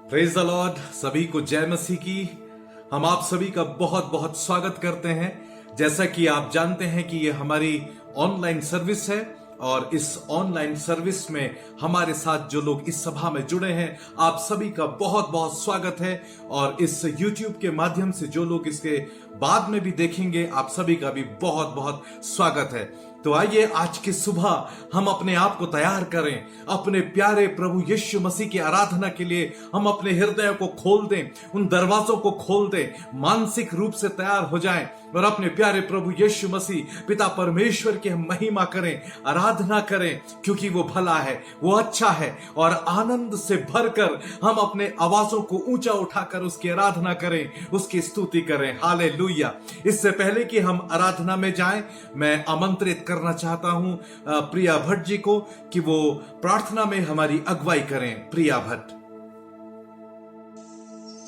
Praise the Lord. सभी को जय मसीह की। हम आप सभी का बहुत बहुत स्वागत करते हैं। जैसा कि आप जानते हैं कि ये हमारी ऑनलाइन सर्विस है और इस ऑनलाइन सर्विस में हमारे साथ जो लोग इस सभा में जुड़े हैं, आप सभी का बहुत बहुत स्वागत है। और इस YouTube के माध्यम से जो लोग इसके बाद में भी देखेंगे, आप सभी का भी बहुत बहुत स्वागत है। तो आइए आज की सुबह हम अपने आप को तैयार करें, अपने प्यारे प्रभु यीशु मसीह की आराधना के लिए हम अपने हृदय को खोल दें, उन दरवाजों को खोल दें, मानसिक रूप से तैयार हो जाएं और अपने प्यारे प्रभु यीशु मसीह पिता परमेश्वर की हम महिमा करें, आराधना करें, क्योंकि वो भला है, वो अच्छा है। और आनंद से भरकर हम अपने आवाजों को ऊंचा उठाकर उसकी आराधना करें, उसकी स्तुति करें। हालेलुया। इससे पहले कि हम आराधना में जाएं, मैं आमंत्रित करना चाहता हूं प्रिया भट्ट जी को कि वो प्रार्थना में हमारी अगुवाई करें। प्रिया भट्ट।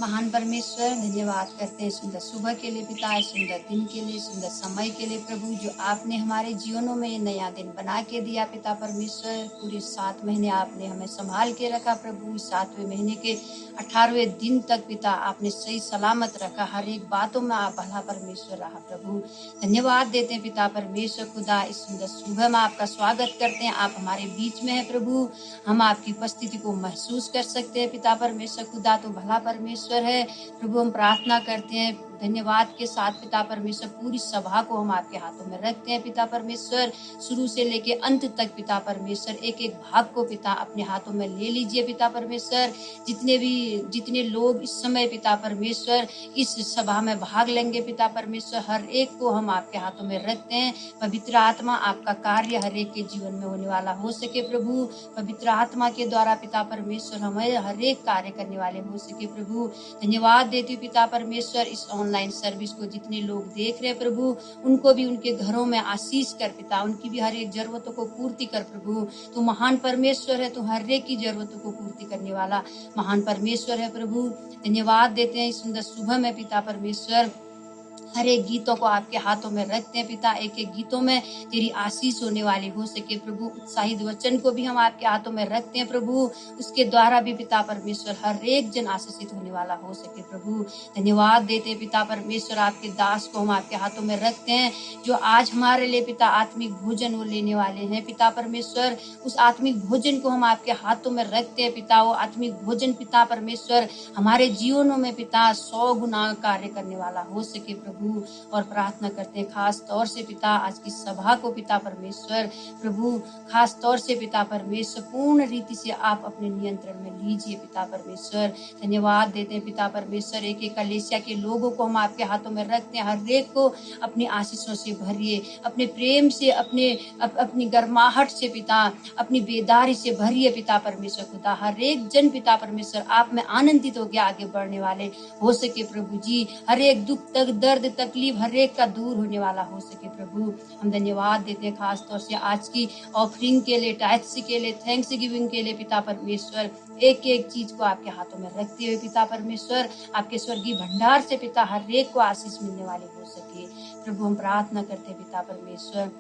महान परमेश्वर, धन्यवाद करते हैं सुंदर सुबह के लिए पिता, सुंदर दिन के लिए, सुंदर समय के लिए प्रभु, जो आपने हमारे जीवनों में ये नया दिन बना के दिया पिता परमेश्वर। पूरे 7 महीने आपने हमें संभाल के रखा प्रभु। 7वें महीने के 18वें दिन तक पिता आपने सही सलामत रखा। हर एक बातों में आप भला परमेश्वर रहा प्रभु। धन्यवाद देते हैं पिता परमेश्वर खुदा। इस सुंदर सुबह में आपका स्वागत करते हैं। आप हमारे बीच में है प्रभु, हम आपकी उपस्थिति को महसूस कर सकते हैं पिता परमेश्वर खुदा। तो भला परमेश्वर है प्रभु, हम प्रार्थना करते हैं धन्यवाद के साथ पिता परमेश्वर। पूरी सभा को हम आपके हाथों में रखते हैं पिता परमेश्वर। शुरू से लेके अंत तक पिता परमेश्वर, एक एक भाग को पिता अपने हाथों में ले लीजिए पिता परमेश्वर। जितने लोग इस समय पिता परमेश्वर इस सभा में भाग लेंगे पिता परमेश्वर, हर एक को हम आपके हाथों में रखते हैं। पवित्र आत्मा आपका कार्य हर एक के जीवन में होने वाला हो सके प्रभु। पवित्र आत्मा के द्वारा पिता परमेश्वर हमें हर एक कार्य करने वाले हो सके प्रभु। धन्यवाद देती हूँ पिता परमेश्वर। इस ऑनलाइन सर्विस को जितने लोग देख रहे हैं प्रभु, उनको भी उनके घरों में आशीष कर पिता, उनकी भी हर एक जरूरतों को पूर्ति कर प्रभु। तू महान परमेश्वर है, तू हर एक की जरूरतों को पूर्ति करने वाला महान परमेश्वर है प्रभु। धन्यवाद देते हैं इस सुंदर सुबह में पिता परमेश्वर। हर एक गीतों को आपके हाथों में रखते हैं पिता। एक एक गीतों में तेरी आशीष होने वाली हो सके प्रभु। उत्साहित वचन को भी हम आपके हाथों में रखते हैं प्रभु। उसके द्वारा भी पिता परमेश्वर हर एक जन आशीषित होने वाला हो सके प्रभु। धन्यवाद देते हैं पिता परमेश्वर। आपके दास को हम आपके हाथों में रखते हैं, जो आज हमारे लिए पिता आत्मिक भोजन वो लेने वाले हैं पिता परमेश्वर। उस आत्मिक भोजन को हम आपके हाथों में रखते हैं पिता। वो आत्मिक भोजन पिता परमेश्वर हमारे जीवनों में पिता 100 गुना कार्य करने वाला हो सके प्रभु। और प्रार्थना करते हैं खास तौर से पिता आज की सभा को पिता परमेश्वर प्रभु, खास तौर से पिता परमेश्वर पूर्ण रीति से आप अपने नियंत्रण में लीजिए पिता परमेश्वर। धन्यवाद देते हैं पिता परमेश्वर। एक एक कलीसिया के लोगों को हम आपके हाथों में रखते हैं। हर एक को अपनी आशीषों से भरिए, अपने प्रेम से, अपनी गर्माहट से पिता, अपनी बेदारी से भरिए पिता परमेश्वर खुदा। हर एक जन पिता परमेश्वर आप में आनंदित हो गया आगे बढ़ने वाले हो सके प्रभु जी। हर एक दुख तक दर्द तकलीफ हर एक का दूर होने वाला हो सके प्रभु। हम धन्यवाद देते हैं खास तौर से आज की ऑफरिंग के लिए, टाइट्स के लिए, थैंक्स गिविंग के लिए पिता परमेश्वर। एक एक चीज को आपके हाथों में रखते हुए पिता परमेश्वर, आपके स्वर्गीय भंडार से पिता हर एक को आशीष मिलने वाली हो सके प्रभु। हम प्रार्थना करते हैं पिता परमेश्वर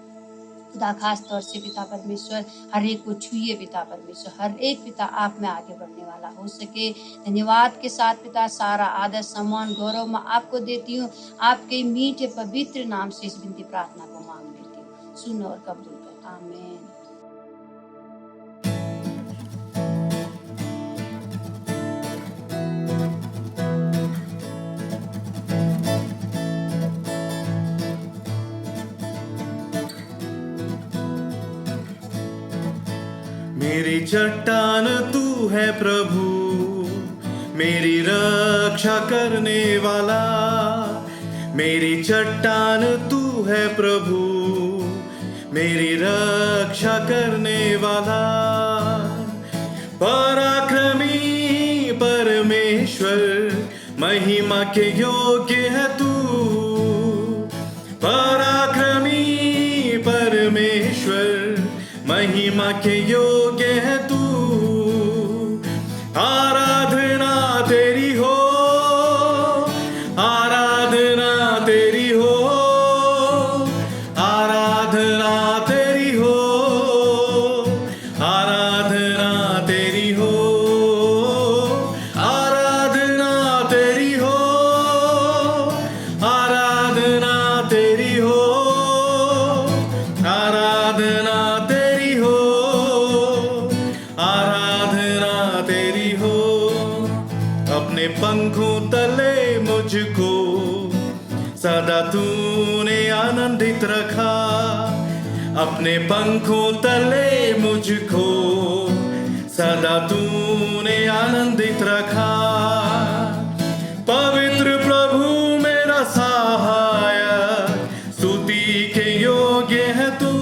खुदा। खास तौर से पिता परमेश्वर हर एक को छुइए पिता परमेश्वर। हर एक पिता आप में आगे बढ़ने वाला हो सके। धन्यवाद के साथ पिता सारा आदर सम्मान गौरव मैं आपको देती हूँ। आपके मीठे पवित्र नाम से इस विनती प्रार्थना को मांग लेती हूँ। सुन और कबूल कर, आमीन। मेरी चट्टान तू है प्रभु, मेरी रक्षा करने वाला। मेरी चट्टान तू है प्रभु, मेरी रक्षा करने वाला। पराक्रमी परमेश्वर, महिमा के योग्य है तू। पराक्रमी परमेश्वर, महिमा के योग्य है तू। आराधना तेरी हो, आराधना तेरी हो, आराधना तेरी हो, आराधना तेरी हो, आराधना अपने पंखों तले मुझको सदा तूने आनंदित रखा, अपने पंखों तले मुझको सदा तूने आनंदित रखा। पवित्र प्रभु मेरा सहायक, स्तुति के योग्य है तू।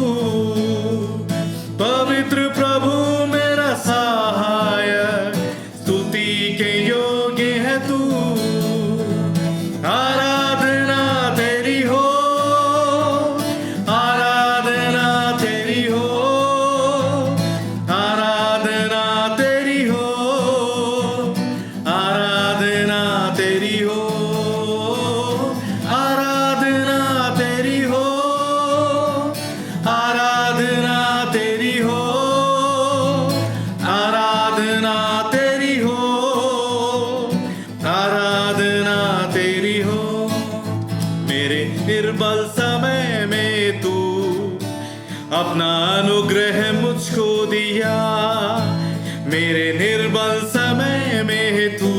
पवित्र प्रभु मेरा सहायक, स्तुति के योग्य है तू। आराधना तेरी हो, आराधना तेरी हो, आराधना तेरी हो, आराधना तेरी हो, आराधना तेरी हो, आराधना तेरी हो, आराधना तेरी हो, आराधना तेरी हो। मेरे निर्बल समय में तू अपना अनुग्रह मुझको दिया, मेरे निर्बल समय में तू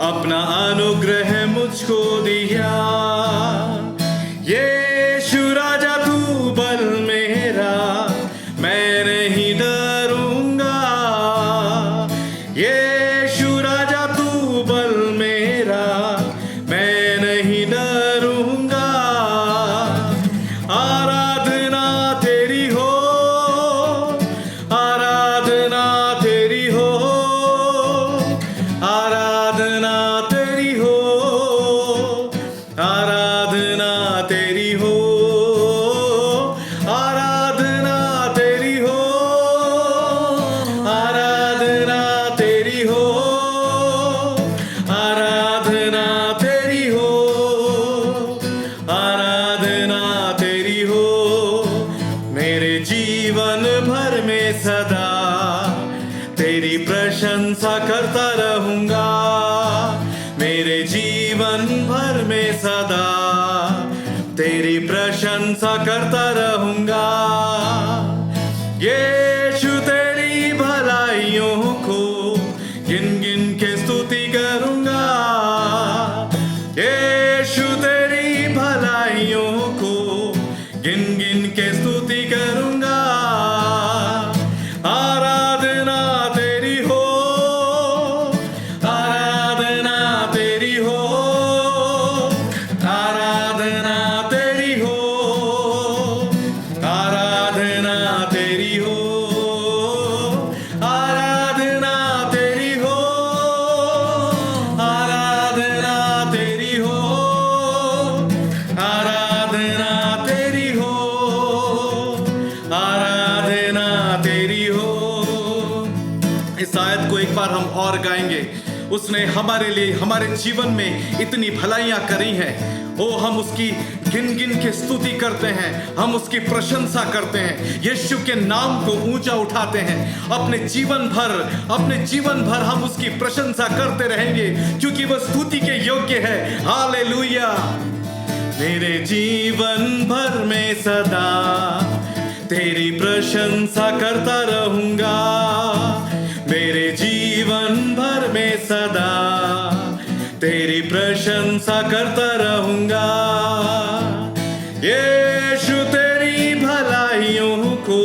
अपना अनुग्रह मुझको दिया। यीशु राजा तू बल मेरा, मैं नहीं डरूंगा। यीशु राजा तू बल मेरा, मैं नहीं डरूंगा। आराधना तेरी हो, आराधना तेरी हो, आराधना तेरी हो, आराधना तेरी हो, आराधना तेरी हो, आराधना तेरी हो, आराधना तेरी हो, आराधना तेरी हो। मेरे जीवन भर में सदा तेरी प्रशंसा करता रहूंगा, मेरे जीवन भर में सदा तेरी प्रशंसा करता रहूंगा। यीशु तेरी भलाइयों को गिन गिन के स्तुति करूंगा, यीशु तेरी भलाइयों को गिन गिन के स्तुति करूंगा। आराधना तेरी हो, आराधना तेरी हो, आराधना तेरी हो, आराधना तेरी हो, आराधना तेरी हो, आराधना तेरी हो, आराधना तेरी हो, आराधना तेरी हो। इस आयत को एक बार हम और गाएंगे। उसने हमारे लिए, हमारे जीवन में इतनी भलाइयां करी हैं, ओ हम उसकी गिन गिन के स्तुति करते हैं, हम उसकी प्रशंसा करते हैं, यीशु के नाम को ऊंचा उठाते हैं। अपने जीवन भर हम उसकी प्रशंसा करते रहेंगे, क्योंकि वह स्तुति के योग्य है। हालेलुया। मेरे जीवन भर में सदा तेरी प्रशंसा करता रहूंगा, मेरे जीवन भर में सदा तेरी प्रशंसा करता रहूंगा। यीशु तेरी भलाइयों को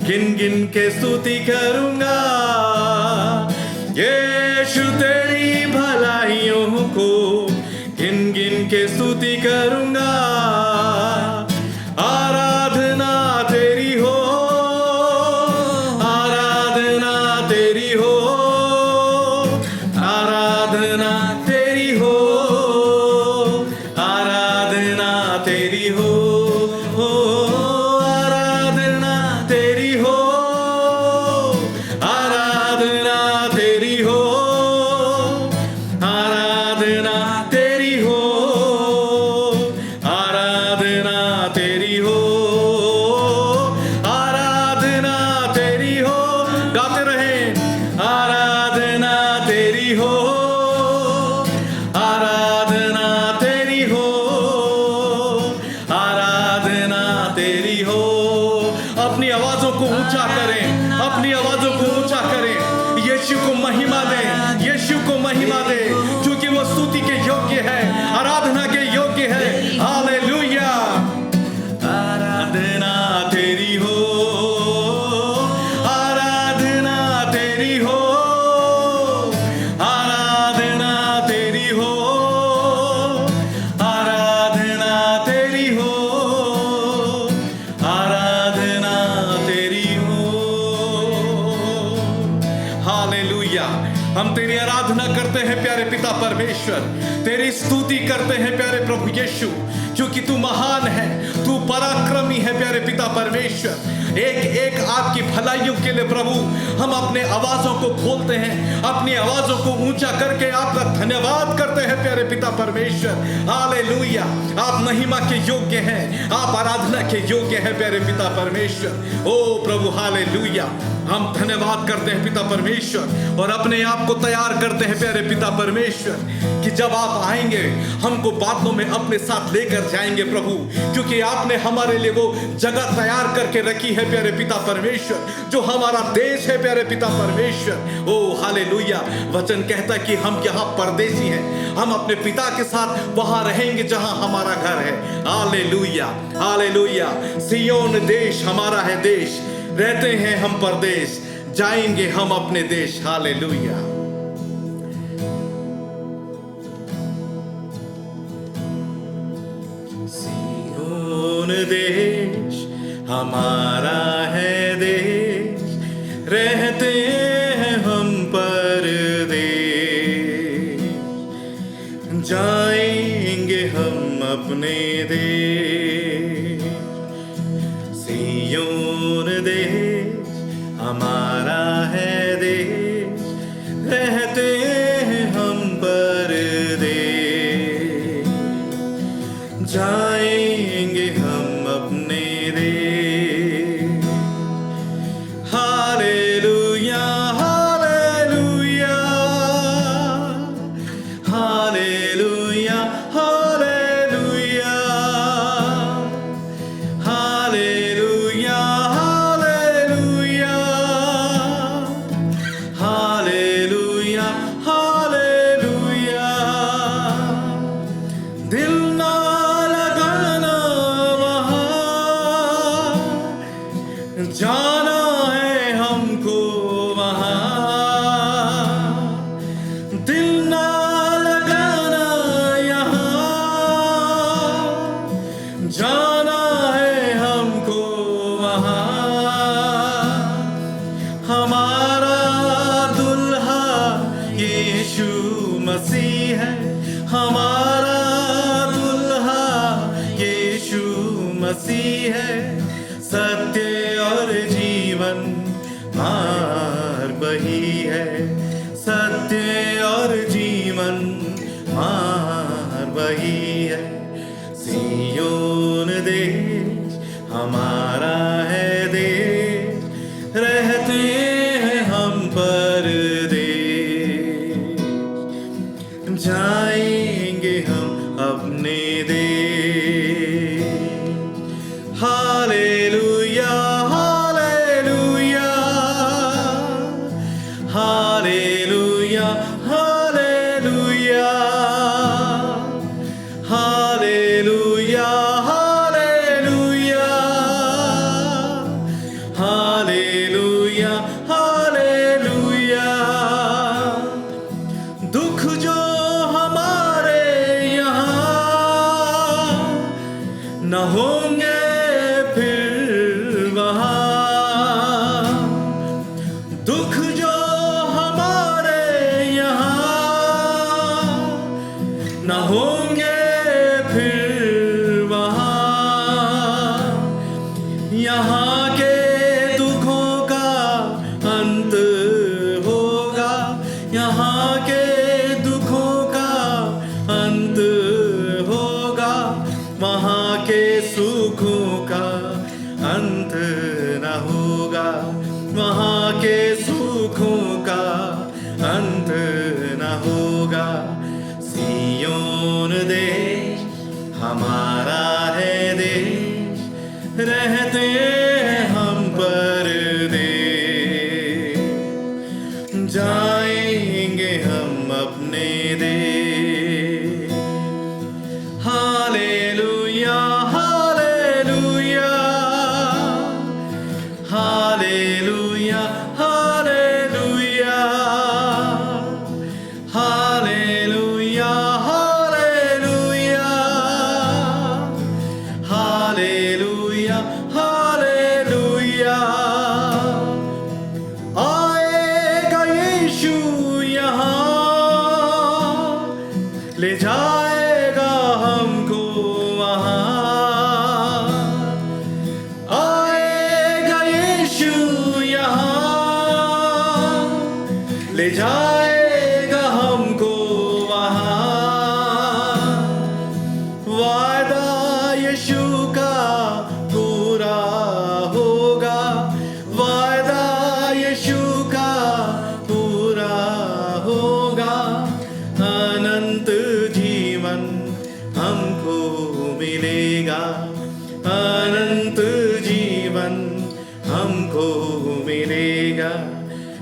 गिन गिन के स्तुति करूंगा, यीशु तेरी भलाइयों को गिन गिन के स्तुति करूंगा। आराधना तेरी हो, आराधना तेरी हो, आराधना तेरी हो, आराधना तेरी हो, आराधना तेरी हो, आराधना तेरी हो, आराधना तेरी हो, महिमा दे, यीशु को महिमा दे, क्योंकि वो स्तुति के योग्य है, आराधना के योग्य है। हालेलुया। आराधना तेरी हो, आराधना तेरी हो, आराधना तेरी हो, आराधना तेरी हो, आराधना तेरी हो। हालेलुया। हम तेरी आराधना करते हैं प्यारे पिता परमेश्वर, तेरी स्तुति करते हैं प्यारे प्रभु यीशु, क्योंकि तू महान है, तू पराक्रमी है प्यारे पिता परमेश्वर। एक एक आपकी भलाइयों के लिए प्रभु हम अपने आवाजों को खोलते हैं, अपनी आवाजों को ऊंचा करके आपका धन्यवाद करते हैं प्यारे पिता परमेश्वर। हालेलुया। आप महिमा के योग्य हैं, आप आराधना के योग्य हैं प्यारे पिता परमेश्वर। ओ प्रभु हालेलुया। हम धन्यवाद करते हैं पिता परमेश्वर और अपने आप को तैयार करते हैं प्यारे पिता परमेश्वर कि जब आप आएंगे हमको बातों में अपने साथ लेकर जाएंगे प्रभु, क्योंकि आपने हमारे लिए वो जगह तैयार करके रखी है प्यारे पिता परमेश्वर, जो हमारा देश है प्यारे पिता परमेश्वर। ओ हालेलुया। वचन कहता है कि हम यहाँ परदेसी हैं, हम अपने पिता के साथ वहां रहेंगे जहां हमारा घर है। Hallelujah, hallelujah. सियोन देश हमारा है देश, रहते हैं हम परदेश, जाएंगे हम अपने देश। हालेलुया। सियोन देश हमारा है देश, रहते हैं हम परदेश, जाएंगे हम अपने देश। सियोन देश हमारा है देश, रहते हैं हम परदेश, जाएंगे हम अपने देश। Hallelujah, hallelujah, hallelujah, hallelujah, hallelujah, hallelujah, hallelujah, hallelujah. दिल ना लगाना वहाँ, जाना है हमको वहाँ। दिल ना लगाना यहाँ, जाना है हमको वहाँ। हमारा दुल्हा यीशु मसीह है, हमारा दुल्हा यीशु मसीह है। सत्य और जीवन मार्ग वही है, सत्य और जीवन मार्ग वही है। सियोन देश हमारा है देश, रहते हैं हम परदेश, जाएंगे हम अपने देश। Hallelujah, hallelujah, hallelujah, hallelujah, hallelujah, hallelujah, hallelujah, hallelujah. दुख जो हमारे यहाँ न होंगे फिर वहाँ, दुख जो हमारे यहाँ न होंगे फिर वहाँ। यहाँ के दुखों का अंत होगा, यहाँ के दुखों का अंत होगा, वहाँ के सुखों का अंत न होगा, वहाँ के सुखों का अंत न होगा। सियोन देश हमारा है देश, रहते हैं हम परदेश, जाएं हम अपने देश। Hallelujah hallelujah hallelujah hallelujah hallelujah hallelujah hallelujah hallelujah. आएगा यीशु यहाँ, ले जाएगा हमको वहाँ। आएगा यीशु यहाँ, ले जाएगा हमको वहाँ। वादा यीशु का पूरा होगा, वादा यीशु का पूरा होगा। अनंत जीवन हमको मिलेगा, अनंत जीवन हमको मिलेगा।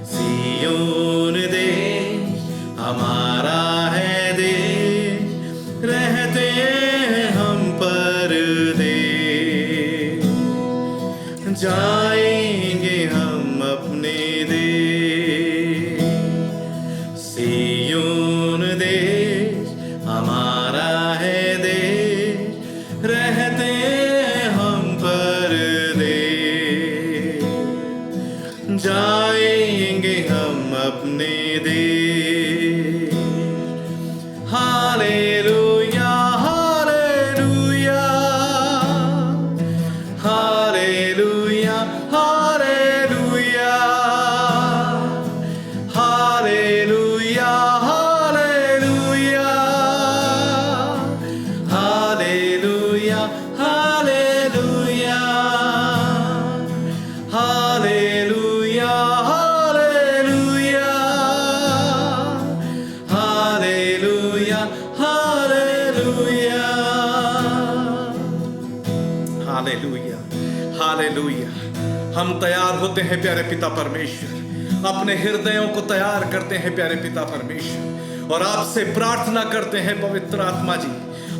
सियोन देश हमारा है देश, रहते हैं हम परदेश। जाएंगे हम अपने देश। सियोन देश हमारा है देश, रहते हैं हम परदेश। जाएंगे हम अपने देश। Hallelujah hallelujah hallelujah hallelujah hallelujah hallelujah hallelujah hallelujah hallelujah hallelujah hallelujah hallelujah hallelujah. हम तैयार होते हैं प्यारे पिता परमेश्वर, अपने हृदयों को तैयार करते हैं प्यारे पिता परमेश्वर, और आपसे प्रार्थना करते हैं पवित्र आत्मा जी,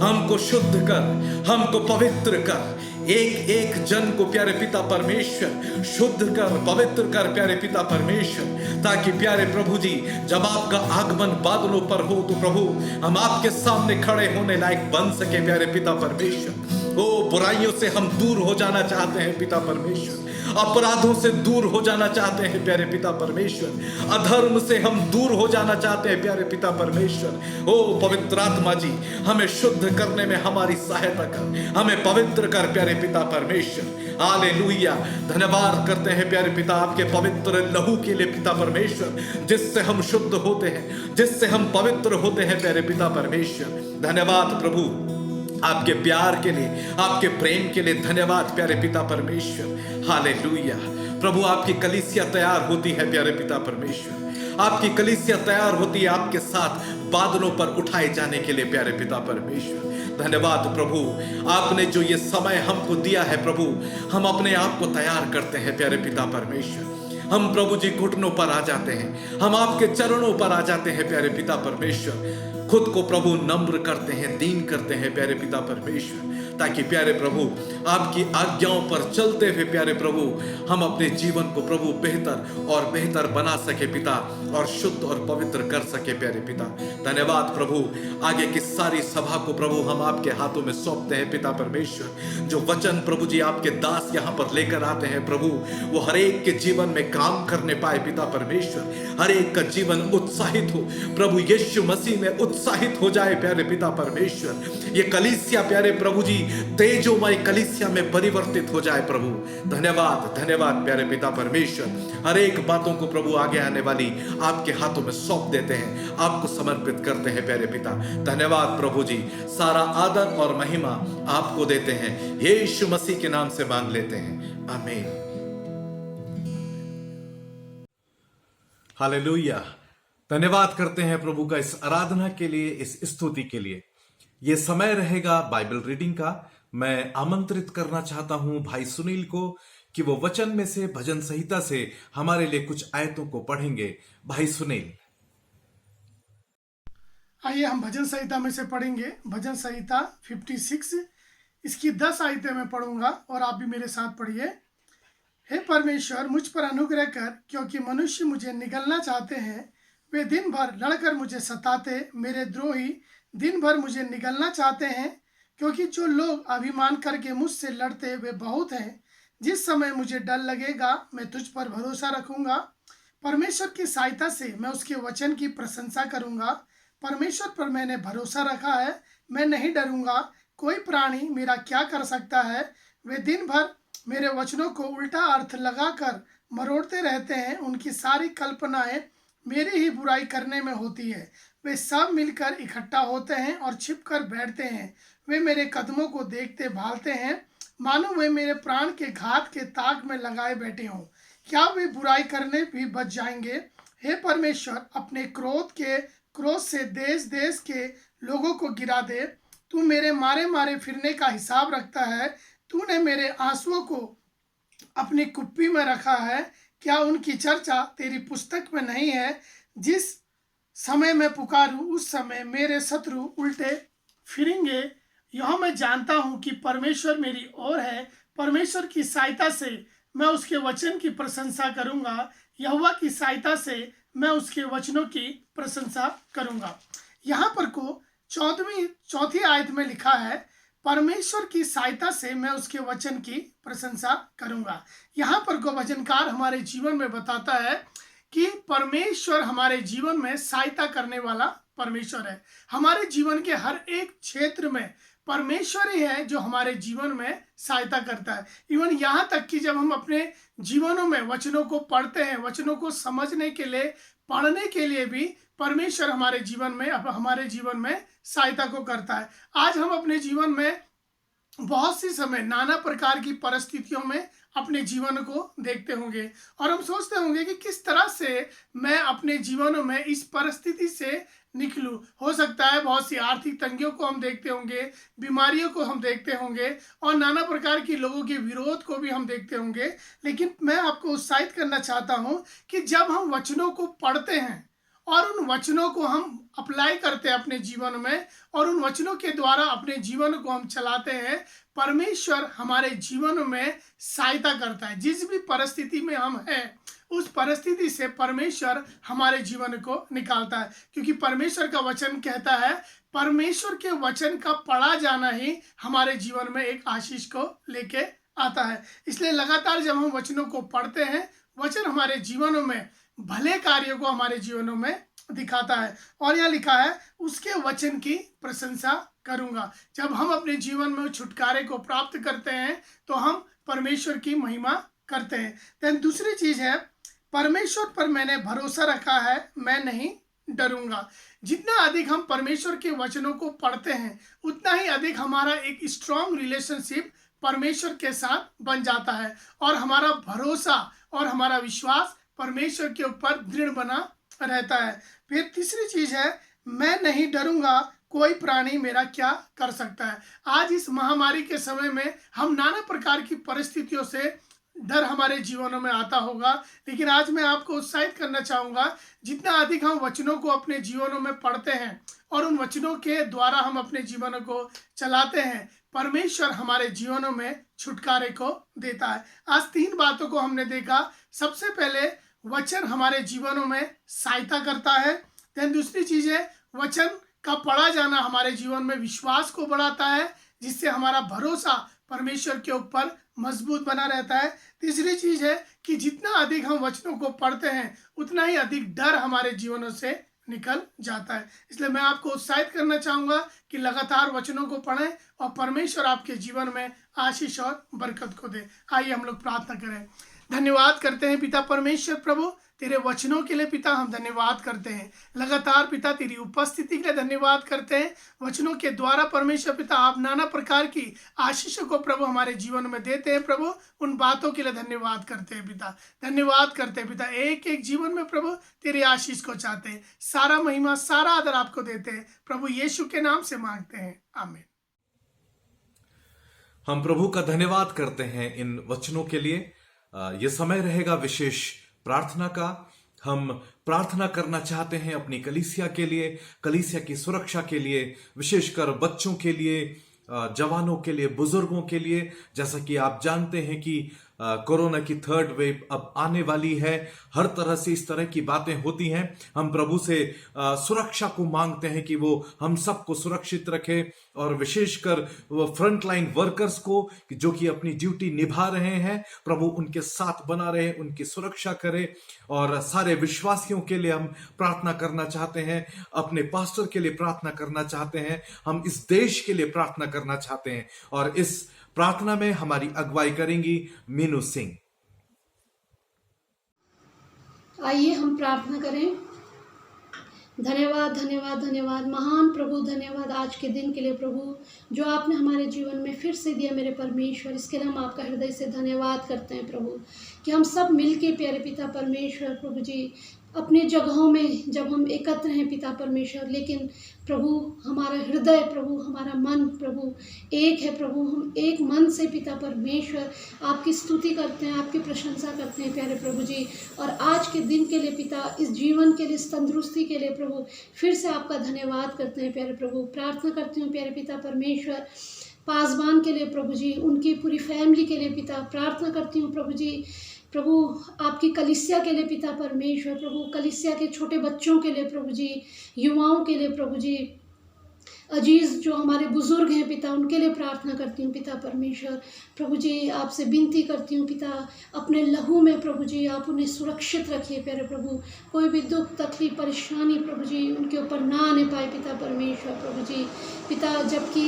हमको शुद्ध कर, हमको पवित्र कर। एक एक जन को प्यारे पिता परमेश्वर शुद्ध कर, पवित्र कर प्यारे पिता परमेश्वर, ताकि प्यारे प्रभु जी जब आपका आगमन बादलों पर हो तो प्रभु हम आपके सामने खड़े होने लायक बन सके प्यारे पिता परमेश्वर। ओ बुराइयों से हम दूर हो जाना चाहते हैं पिता परमेश्वर, अपराधों से दूर हो जाना चाहते हैं प्यारे पिता परमेश्वर, अधर्म से हम दूर हो जाना चाहते हैं प्यारे पिता परमेश्वर। ओ पवित्र आत्मा जी हमें शुद्ध करने में हमारी सहायता कर, हमें पवित्र कर प्यारे पिता परमेश्वर। हालेलुया। धन्यवाद करते हैं प्यारे पिता आपके पवित्र लहू के लिए पिता परमेश्वर, जिससे हम शुद्ध होते हैं, जिससे हम पवित्र होते हैं प्यारे पिता परमेश्वर। धन्यवाद प्रभु आपके प्यार के लिए, आपके प्रेम के लिए धन्यवाद प्यारे पिता परमेश्वर। हालेलुया। प्रभु आपकी कलीसिया तैयार होती है प्यारे पिता परमेश्वर, आपकी कलीसिया तैयार होती है आपके साथ बादलों पर उठाए जाने के लिए प्यारे पिता परमेश्वर। धन्यवाद प्रभु, आपने जो ये समय हमको दिया है प्रभु, हम अपने आप को तैयार करते हैं प्यारे पिता परमेश्वर। हम प्रभु जी घुटनों पर आ जाते हैं, हम आपके चरणों पर आ जाते हैं प्यारे पिता परमेश्वर, खुद को प्रभु नम्र करते हैं, दीन करते हैं प्यारे पिता परमेश्वर, ताकि प्यारे प्रभु आपकी आज्ञाओं पर चलते हुए प्यारे प्रभु हम अपने जीवन को प्रभु बेहतर और बेहतर बना सके पिता, और शुद्ध और पवित्र कर सके प्यारे पिता। धन्यवाद प्रभु, आगे की सारी सभा को प्रभु हम आपके हाथों में सौंपते हैं पिता परमेश्वर। जो वचन प्रभु जी आपके दास यहाँ पर लेकर आते हैं प्रभु, वो हर एक के जीवन में काम करने पाए पिता परमेश्वर, हर एक का जीवन उत्साहित हो प्रभु यीशु मसीह में, उत्साहित हो जाए प्यारे पिता परमेश्वर। ये कलीसिया प्यारे प्रभु जी तेजोमय कलीसिया में परिवर्तित हो जाए प्रभु। धन्यवाद धन्यवाद प्यारे पिता परमेश्वर। हर एक बातों को प्रभु आगे आने वाली आपके हाथों में सौंप देते हैं, आपको समर्पित करते हैं प्यारे पिता। धन्यवाद प्रभु जी, सारा आदर और महिमा आपको देते हैं, यीशु मसीह के नाम से मांग लेते हैं, आमीन। हालेलुया। धन्यवाद करते हैं प्रभु का इस आराधना के लिए, इस स्तुति के लिए। ये समय रहेगा बाइबल रीडिंग का। मैं आमंत्रित करना चाहता हूं भाई सुनील को कि वो वचन में से, भजन संहिता से हमारे लिए कुछ आयतों को पढ़ेंगे। भाई सुनील। आइए हम भजन संहिता में से पढ़ेंगे। भजन संहिता 56, इसकी 10 आयतें मैं पढ़ूंगा और आप भी मेरे साथ पढ़िए। हे परमेश्वर, मुझ पर अनुग्रह कर, क्योंकि मनुष्य मुझे निगलना चाहते हैं। वे दिन भर लड़कर मुझे सताते, मेरे द्रोही दिन भर मुझे निगलना चाहते हैं। क्योंकि जो लोग अभिमान करके मुझसे लड़ते वे बहुत हैं। जिस समय मुझे डर लगेगा मैं तुझ पर भरोसा रखूंगा। परमेश्वर की सहायता से मैं उसके वचन की प्रशंसा करूंगा। परमेश्वर पर मैंने भरोसा रखा है, मैं नहीं डरूंगा। कोई प्राणी मेरा क्या कर सकता है? वे दिन भर मेरे वचनों को उल्टा अर्थ लगाकर मरोड़ते रहते हैं। उनकी सारी कल्पनाएं मेरी ही बुराई करने में होती है। वे सब मिलकर इकट्ठा होते हैं और छिपकर बैठते हैं। वे मेरे कदमों को देखते भालते हैं, मानो वे मेरे प्राण के घात के ताक में लगाए बैठे हों। क्या वे बुराई करने भी बच जाएंगे? हे परमेश्वर, अपने क्रोध से देश देश के लोगों को गिरा दे। तू मेरे मारे मारे फिरने का हिसाब रखता है। तूने मेरे आंसुओं को अपनी कुप्पी में रखा है। क्या उनकी चर्चा तेरी पुस्तक में नहीं है? जिस समय मैं पुकारूं उस समय मेरे शत्रु उल्टे फिरेंगे। यह मैं जानता हूं कि परमेश्वर मेरी ओर है। परमेश्वर की सहायता से मैं उसके वचन की प्रशंसा करूंगा। यहोवा की सहायता से मैं उसके वचनों की प्रशंसा करूंगा। यहाँ पर को चौथी आयत में लिखा है, परमेश्वर की सहायता से मैं उसके वचन की प्रशंसा करूंगा। यहाँ पर को वचनकार हमारे जीवन में बताता है कि परमेश्वर हमारे जीवन में सहायता करने वाला परमेश्वर है। हमारे जीवन के हर एक क्षेत्र में परमेश्वर ही है जो हमारे जीवन में सहायता करता है। इवन यहाँ तक कि जब हम अपने जीवनों में वचनों को पढ़ते हैं, वचनों को समझने के लिए, पढ़ने के लिए भी परमेश्वर हमारे जीवन में सहायता को करता है। आज हम अपने जीवन में बहुत सी समय नाना प्रकार की परिस्थितियों में अपने जीवन को देखते होंगे और हम सोचते होंगे कि किस तरह से मैं अपने जीवन में इस परिस्थिति से निकलूं। हो सकता है बहुत सी आर्थिक तंगियों को हम देखते होंगे, बीमारियों को हम देखते होंगे और नाना प्रकार के लोगों के विरोध को भी हम देखते होंगे। लेकिन मैं आपको उत्साहित करना चाहता हूं कि जब हम वचनों को पढ़ते हैं और उन वचनों को हम अप्लाई करते हैं अपने जीवन में और उन वचनों के द्वारा अपने जीवन को हम चलाते हैं, परमेश्वर हमारे जीवन में सहायता करता है। जिस भी परिस्थिति में हम हैं उस परिस्थिति से परमेश्वर हमारे जीवन को निकालता है। क्योंकि परमेश्वर का वचन कहता है, परमेश्वर के वचन का पढ़ा जाना ही हमारे जीवन में एक आशीष को लेके आता है। इसलिए लगातार जब हम वचनों को पढ़ते हैं, वचन हमारे जीवनों में भले कार्यों को हमारे जीवनों में दिखाता है। और यहाँ लिखा है, उसके वचन की प्रशंसा करूंगा। जब हम अपने जीवन में छुटकारे को प्राप्त करते हैं तो हम परमेश्वर की महिमा करते हैं। देन दूसरी चीज है, परमेश्वर पर मैंने भरोसा रखा है, मैं नहीं डरूंगा। जितना अधिक हम परमेश्वर के वचनों को पढ़ते हैं उतना ही अधिक हमारा एक स्ट्रॉन्ग रिलेशनशिप परमेश्वर के साथ बन जाता है और हमारा भरोसा और हमारा विश्वास परमेश्वर के ऊपर दृढ़ बना रहता है। फिर तीसरी चीज है, मैं नहीं डरूंगा, कोई प्राणी मेरा क्या कर सकता है। आज इस महामारी के समय में हम नाना प्रकार की परिस्थितियों से डर हमारे जीवनों में आता होगा, लेकिन आज मैं आपको उत्साहित करना चाहूंगा, जितना अधिक हम वचनों को अपने जीवनों में पढ़ते हैं और उन वचनों के द्वारा हम अपने जीवनों को चलाते हैं, परमेश्वर हमारे जीवनों में छुटकारे को देता है। आज 3 बातों को हमने देखा। सबसे पहले वचन हमारे जीवनों में सहायता करता है। देन दूसरी चीज है, वचन का पढ़ा जाना हमारे जीवन में विश्वास को बढ़ाता है, जिससे हमारा भरोसा परमेश्वर के ऊपर मजबूत बना रहता है। तीसरी चीज है कि जितना अधिक हम वचनों को पढ़ते हैं उतना ही अधिक डर हमारे जीवनों से निकल जाता है। इसलिए मैं आपको उत्साहित करना चाहूंगा कि लगातार वचनों को पढ़ें और परमेश्वर आपके जीवन में आशीष और बरकत को दे। आइए हम लोग प्रार्थना करें। धन्यवाद करते हैं पिता परमेश्वर, प्रभु तेरे वचनों के लिए पिता हम धन्यवाद करते हैं। लगातार पिता तेरी उपस्थिति के लिए धन्यवाद करते हैं। वचनों के द्वारा परमेश्वर पिता आप नाना प्रकार की आशीषों को प्रभु हमारे जीवन में देते हैं। प्रभु उन बातों के लिए धन्यवाद करते हैं पिता, धन्यवाद करते हैं पिता। एक एक जीवन में प्रभु तेरी आशीष को चाहते हैं। सारा महिमा सारा आदर आपको देते हैं, प्रभु यीशु के नाम से मांगते हैं, आमीन। हम प्रभु का धन्यवाद करते हैं इन वचनों के लिए। ये समय रहेगा विशेष प्रार्थना का। हम प्रार्थना करना चाहते हैं अपनी कलीसिया के लिए, कलीसिया की सुरक्षा के लिए, विशेषकर बच्चों के लिए, जवानों के लिए, बुजुर्गों के लिए। जैसा कि आप जानते हैं कि कोरोना की थर्ड वेव अब आने वाली है। हर तरह से इस तरह की बातें होती हैं। हम प्रभु से सुरक्षा को मांगते हैं कि वो हम सबको सुरक्षित रखे, और विशेषकर वो फ्रंटलाइन वर्कर्स को जो कि अपनी ड्यूटी निभा रहे हैं, प्रभु उनके साथ बना रहे, उनकी सुरक्षा करे। और सारे विश्वासियों के लिए हम प्रार्थना करना चाहते हैं, अपने पास्टर के लिए प्रार्थना करना चाहते हैं, हम इस देश के लिए प्रार्थना करना चाहते हैं। और इस प्रार्थना में हमारी अगुवाई करेंगी मीनू सिंह। आइए हम प्रार्थना करें। धन्यवाद धन्यवाद धन्यवाद महान प्रभु, धन्यवाद आज के दिन के लिए प्रभु, जो आपने हमारे जीवन में फिर से दिया मेरे परमेश्वर। इसके लिए हम आपका हृदय से धन्यवाद करते हैं प्रभु, कि हम सब मिलके प्यारे पिता परमेश्वर प्रभु जी अपने जगहों में जब हम एकत्र हैं पिता परमेश्वर, लेकिन प्रभु हमारा हृदय, प्रभु हमारा मन प्रभु एक है प्रभु। हम एक मन से पिता परमेश्वर आपकी स्तुति करते हैं, आपकी प्रशंसा करते हैं प्यारे प्रभु जी। और आज के दिन के लिए पिता, इस जीवन के लिए, इस तंदुरुस्ती के लिए प्रभु फिर से आपका धन्यवाद करते हैं प्यारे प्रभु। प्रार्थना करती हूँ प्यारे पिता परमेश्वर पासवान के लिए प्रभु जी, उनकी पूरी फैमिली के लिए पिता प्रार्थना करती हूँ प्रभु जी। प्रभु आपकी कलीसिया के लिए पिता परमेश्वर, प्रभु कलीसिया के छोटे बच्चों के लिए प्रभु जी, युवाओं के लिए प्रभु जी, अजीज जो हमारे बुजुर्ग हैं पिता, उनके लिए प्रार्थना करती हूँ पिता परमेश्वर। प्रभु जी आपसे विनती करती हूँ पिता, अपने लहू में प्रभु जी आप उन्हें सुरक्षित रखिए प्यारे प्रभु। कोई भी दुख तकलीफ परेशानी प्रभु जी उनके ऊपर ना आने पाए पिता परमेश्वर प्रभु जी। पिता जबकि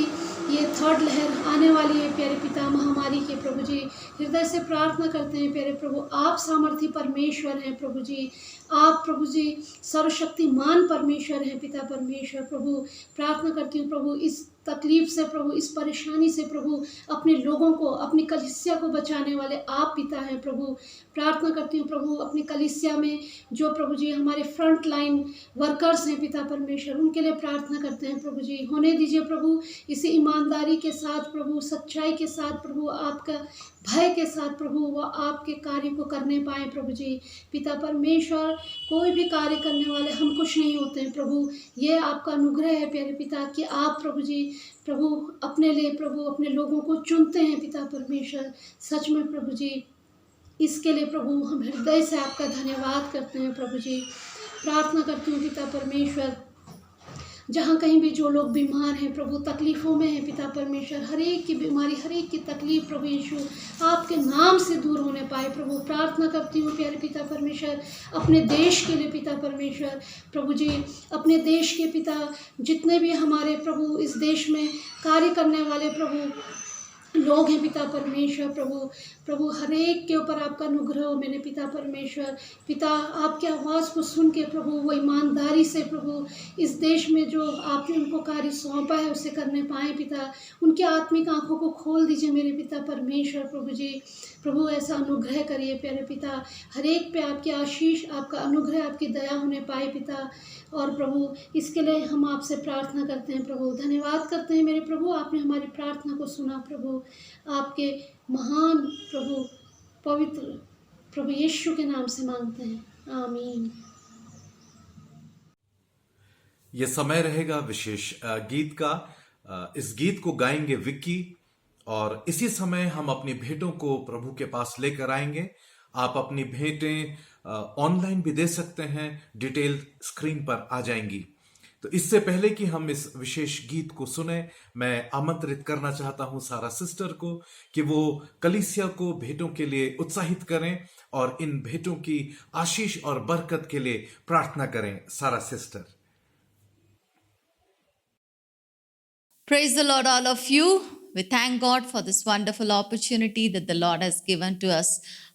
ये थर्ड लहर आने वाली है प्यारे पिता महामारी के प्रभु जी, हृदय से प्रार्थना करते हैं प्यारे प्रभु, आप सामर्थी परमेश्वर हैं प्रभु जी, आप प्रभु जी सर्वशक्तिमान परमेश्वर हैं पिता परमेश्वर प्रभु। प्रार्थना करती हूँ प्रभु इस तकलीफ से प्रभु, इस परेशानी से प्रभु, अपने लोगों को, अपनी कलीसिया को बचाने वाले आप पिता हैं प्रभु। प्रार्थना करती हूँ प्रभु अपनी कलीसिया में जो प्रभु जी हमारे फ्रंट लाइन वर्कर्स हैं पिता परमेश्वर, उनके लिए प्रार्थना करते हैं प्रभु जी। होने दीजिए प्रभु इसी ईमानदारी के साथ प्रभु, सच्चाई के साथ प्रभु, आपका भय के साथ प्रभु वह आपके कार्य को करने पाए प्रभु जी। पिता परमेश्वर कोई भी कार्य करने वाले हम कुछ नहीं होते हैं प्रभु, ये आपका अनुग्रह है प्यारे पिता कि आप प्रभु जी प्रभु अपने लिए प्रभु अपने लोगों को चुनते हैं पिता परमेश्वर। सच में प्रभु जी इसके लिए प्रभु हम हृदय से आपका धन्यवाद करते हैं प्रभु जी। प्रार्थना करती हूँ पिता परमेश्वर जहाँ कहीं भी जो लोग बीमार हैं प्रभु, तकलीफ़ों में हैं पिता परमेश्वर, हर एक की बीमारी, हर एक की तकलीफ़ प्रभु यीशु आपके नाम से दूर होने पाए प्रभु। प्रार्थना करती हूँ प्यारे पिता परमेश्वर अपने देश के लिए पिता परमेश्वर प्रभु जी, अपने देश के पिता जितने भी हमारे प्रभु इस देश में कार्य करने वाले प्रभु लोग हैं पिता परमेश्वर प्रभु, प्रभु हर एक के ऊपर आपका अनुग्रह हो मेरे पिता परमेश्वर। पिता आपकी आवाज़ को सुन के प्रभु वो ईमानदारी से प्रभु इस देश में जो आपने उनको कार्य सौंपा है उसे करने पाए पिता। उनकी आत्मिक आंखों को खोल दीजिए मेरे पिता परमेश्वर प्रभु जी। प्रभु ऐसा अनुग्रह करिए प्यारे पिता, हर एक पे आपकी आशीष, आपका अनुग्रह, आपकी दया होने पाए पिता। और प्रभु इसके लिए हम आपसे प्रार्थना करते हैं प्रभु, धन्यवाद करते हैं मेरे प्रभु, आपने हमारी प्रार्थना को सुना प्रभु। आपके महान प्रभु पवित्र प्रभु यीशु के नाम से मांगते हैं, आमीन। ये समय रहेगा विशेष गीत का। इस गीत को गाएंगे विक्की, और इसी समय हम अपनी भेंटों को प्रभु के पास लेकर आएंगे। आप अपनी भेंटें ऑनलाइन भी दे सकते हैं, डिटेल स्क्रीन पर आ जाएंगी। तो इससे पहले कि हम इस विशेष गीत को सुने, मैं आमंत्रित करना चाहता हूं सारा सिस्टर को कि वो कलीसिया को भेंटों के लिए उत्साहित करें और इन भेंटों की आशीष और बरकत के लिए प्रार्थना करें। सारा sister. Praise the Lord, all of you. We thank God for this wonderful opportunity that the Lord has given to us.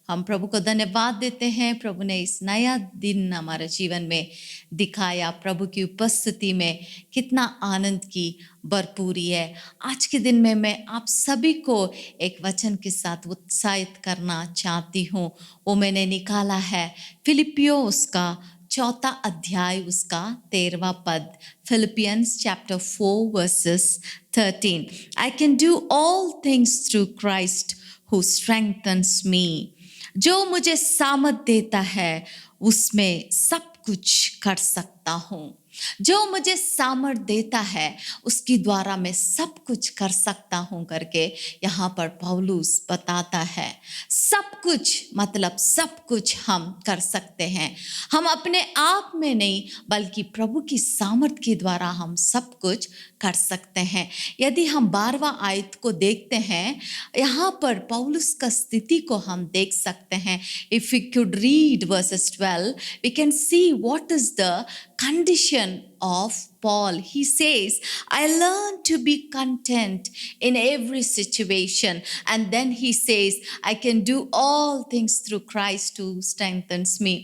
हम प्रभु को धन्यवाद देते हैं, प्रभु ने इस नया दिन हमारे जीवन में दिखाया। प्रभु की उपस्थिति में कितना आनंद की भरपूरी है। आज के दिन में मैं आप सभी को एक वचन के साथ उत्साहित करना चाहती हूँ। वो मैंने निकाला है फिलिपियो उसका 4 अध्याय उसका 13वां पद, Philippians chapter 4 verses 13. I can do all things through Christ who strengthens me. जो मुझे सामर्थ देता है उसमें सब कुछ कर सकता हूँ। जो मुझे सामर्थ देता है उसके द्वारा मैं सब कुछ कर सकता हूँ करके यहाँ पर पौलुस बताता है। सब कुछ मतलब सब कुछ हम कर सकते हैं। हम अपने आप में नहीं बल्कि प्रभु की सामर्थ के द्वारा हम सब कुछ कर सकते हैं। यदि हम 12वां आयत को देखते हैं, यहाँ पर पौलुस का स्थिति को हम देख सकते हैं। If we could read verses 12, we can see what is the condition of Paul. He says, I learned to be content in every situation. And then he says, I can do all things through Christ who strengthens me.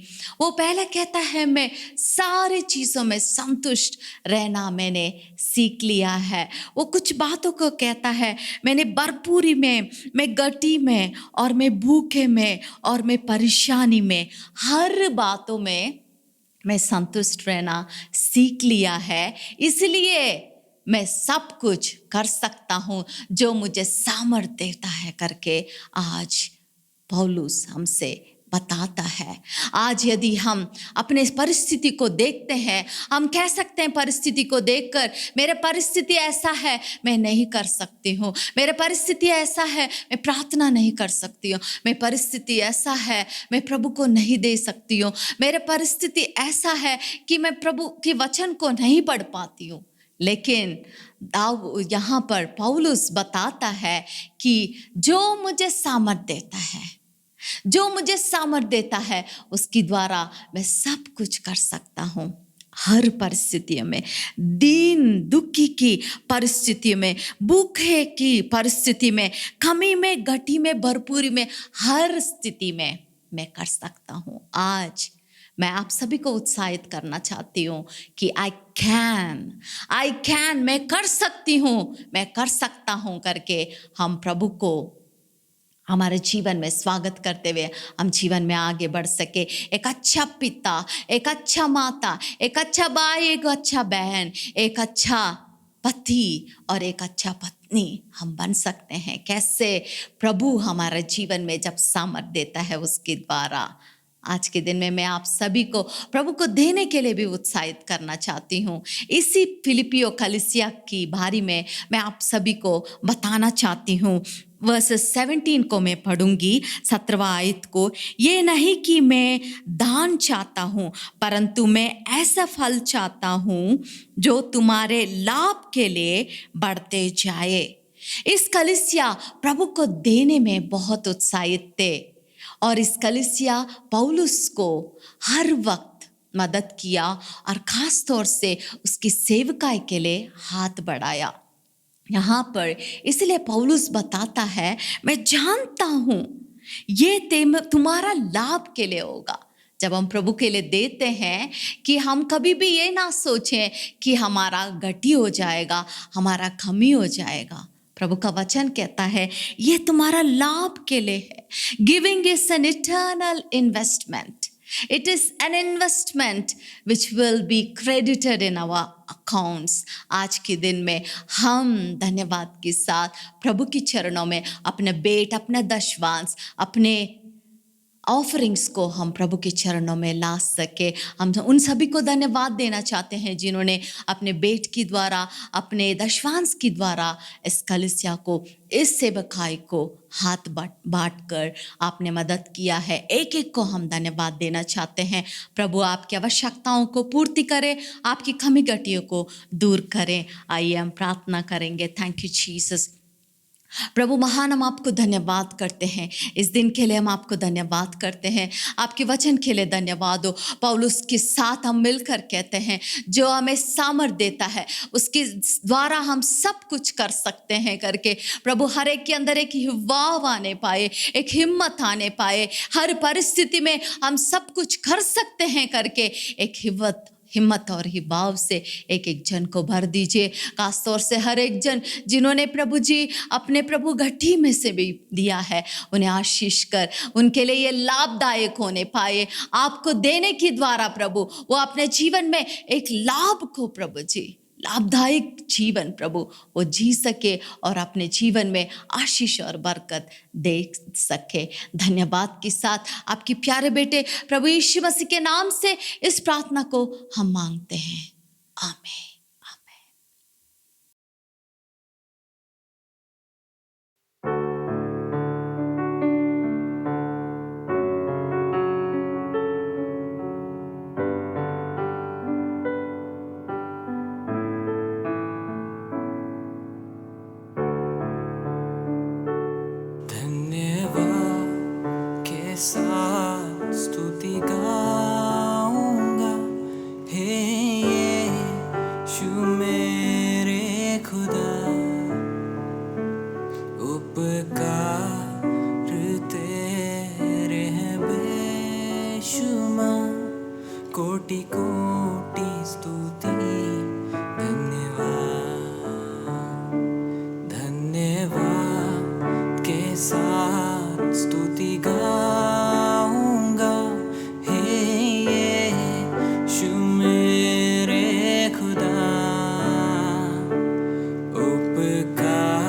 वो पहले कहता है, मैं सारे चीज़ों में संतुष्ट रहना मैंने सीख लिया है। वो कुछ बातों को कहता है, मैंने भरपूरी में, मैं गटी में, और मैं भूखे में, और मैं परेशानी में, हर बातों में मैं संतुष्ट रहना सीख लिया है। इसलिए मैं सब कुछ कर सकता हूँ जो मुझे सामर्थ देता है करके आज पौलुस हमसे बताता है। आज यदि हम अपने परिस्थिति को देखते हैं, हम कह सकते हैं परिस्थिति को देखकर, मेरे परिस्थिति ऐसा है मैं नहीं कर सकती हूँ, मेरे परिस्थिति ऐसा है मैं प्रार्थना नहीं कर सकती हूँ, मेरी परिस्थिति ऐसा है मैं प्रभु को नहीं दे सकती हूँ, मेरे परिस्थिति ऐसा है कि मैं प्रभु के वचन को नहीं पढ़ पाती हूँ। लेकिन यहाँ पर पौलुस बताता है कि जो मुझे सामर्थ देता है, जो मुझे सामर्थ देता है उसके द्वारा मैं सब कुछ कर सकता हूँ। हर परिस्थितियों में, दीन दुखी की परिस्थिति में, भूखे की परिस्थिति में, कमी में, घटी में, भरपूरी में, हर स्थिति में मैं कर सकता हूँ। आज मैं आप सभी को उत्साहित करना चाहती हूँ कि आई कैन, मैं कर सकती हूँ, मैं कर सकता हूँ करके हम प्रभु को हमारे जीवन में स्वागत करते हुए हम जीवन में आगे बढ़ सके। एक अच्छा पिता, एक अच्छा माता, एक अच्छा भाई, एक अच्छा बहन, एक अच्छा पति और एक अच्छा पत्नी हम बन सकते हैं। कैसे? प्रभु हमारे जीवन में जब सामर्थ देता है उसके द्वारा। आज के दिन में मैं आप सभी को प्रभु को देने के लिए भी उत्साहित करना चाहती हूँ। इसी फिलिपियो कलीसिया की बारी में मैं आप सभी को बताना चाहती हूँ। वर्सेस 17 को मैं पढ़ूंगी, 17वां आयत को। ये नहीं कि मैं दान चाहता हूँ, परंतु मैं ऐसा फल चाहता हूँ जो तुम्हारे लाभ के लिए बढ़ते जाए। इस कलीसिया प्रभु को देने में बहुत उत्साहित थे और इस कलीसिया पौलुस को हर वक्त मदद किया और ख़ास तौर से उसकी सेवकाई के लिए हाथ बढ़ाया। यहाँ पर इसलिए पौलुस बताता है, मैं जानता हूँ ये तुम्हारा लाभ के लिए होगा। जब हम प्रभु के लिए देते हैं कि हम कभी भी ये ना सोचें कि हमारा घटी हो जाएगा, हमारा कमी हो जाएगा। प्रभु का वचन कहता है ये तुम्हारा लाभ के लिए है। Giving is an eternal investment. It is an investment which will be credited in our accounts. आज के दिन में हम धन्यवाद के साथ प्रभु के चरणों में अपने बेट, अपने दशवांश, अपने ऑफरिंग्स को हम प्रभु के चरणों में ला सके। हम उन सभी को धन्यवाद देना चाहते हैं जिन्होंने अपने बेट के द्वारा, अपने दशवांश के द्वारा इस कलीसिया को, इस सेवकाई को हाथ बांट कर आपने मदद किया है। एक एक को हम धन्यवाद देना चाहते हैं। प्रभु आपकी आवश्यकताओं को पूर्ति करें, आपकी कमी घटियों को दूर करें। आइए हम प्रार्थना करेंगे। Thank you Jesus. प्रभु महान, हम आपको धन्यवाद करते हैं। इस दिन के लिए हम आपको धन्यवाद करते हैं। आपके वचन के लिए धन्यवाद हो। पौलुस के साथ हम मिलकर कहते हैं, जो हमें सामर्थ देता है उसके द्वारा हम सब कुछ कर सकते हैं करके। प्रभु हर एक के अंदर एक हिवाव आने पाए, एक हिम्मत आने पाए। हर परिस्थिति में हम सब कुछ कर सकते हैं करके एक हिम्मत और हिभाव से एक एक जन को भर दीजिए। खास तौर से हर एक जन जिन्होंने प्रभु जी अपने प्रभु घटी में से भी दिया है, उन्हें आशीष कर उनके लिए ये लाभदायक होने पाए। आपको देने के द्वारा प्रभु वो अपने जीवन में एक लाभ को प्रभु जी लाभदायक जीवन प्रभु वो जी सके और अपने जीवन में आशीष और बरकत दे सके। धन्यवाद के साथ आपके प्यारे बेटे प्रभु यीशु मसीह के नाम से इस प्रार्थना को हम मांगते हैं, आमीन। साथ स्तुति गाऊंगा, हे यीशु मेरे खुदा, उपकार तेरे हैं बेशुमार, कोटि कोटि स्तुति धन्यवाद। धन्यवाद के साथ स्तुति गाऊंगा, हे यीशु मेरे खुदा, उपकार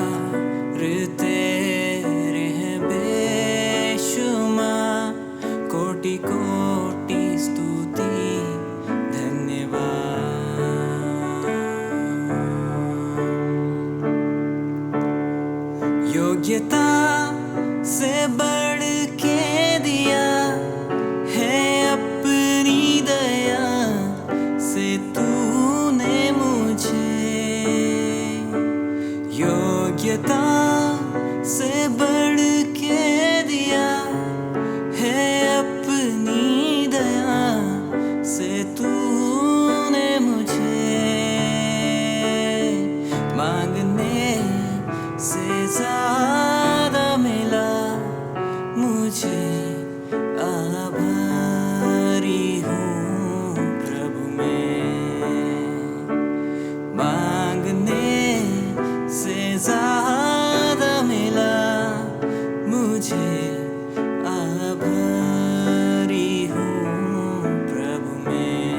तेरे हैं बेशुमार, कोटि कोटि स्तुति धन्यवाद। योग्यता से बढ़ के दिया है अपनी दया से तूने मुझे, योग्यता से बढ़ के दिया है अपनी दया से तूने मुझे, मांगने से ज्यादा मिला मुझे, आभारी हूँ प्रभु मैं, मांगने से ज्यादा मिला मुझे, आभारी हूँ प्रभु मैं।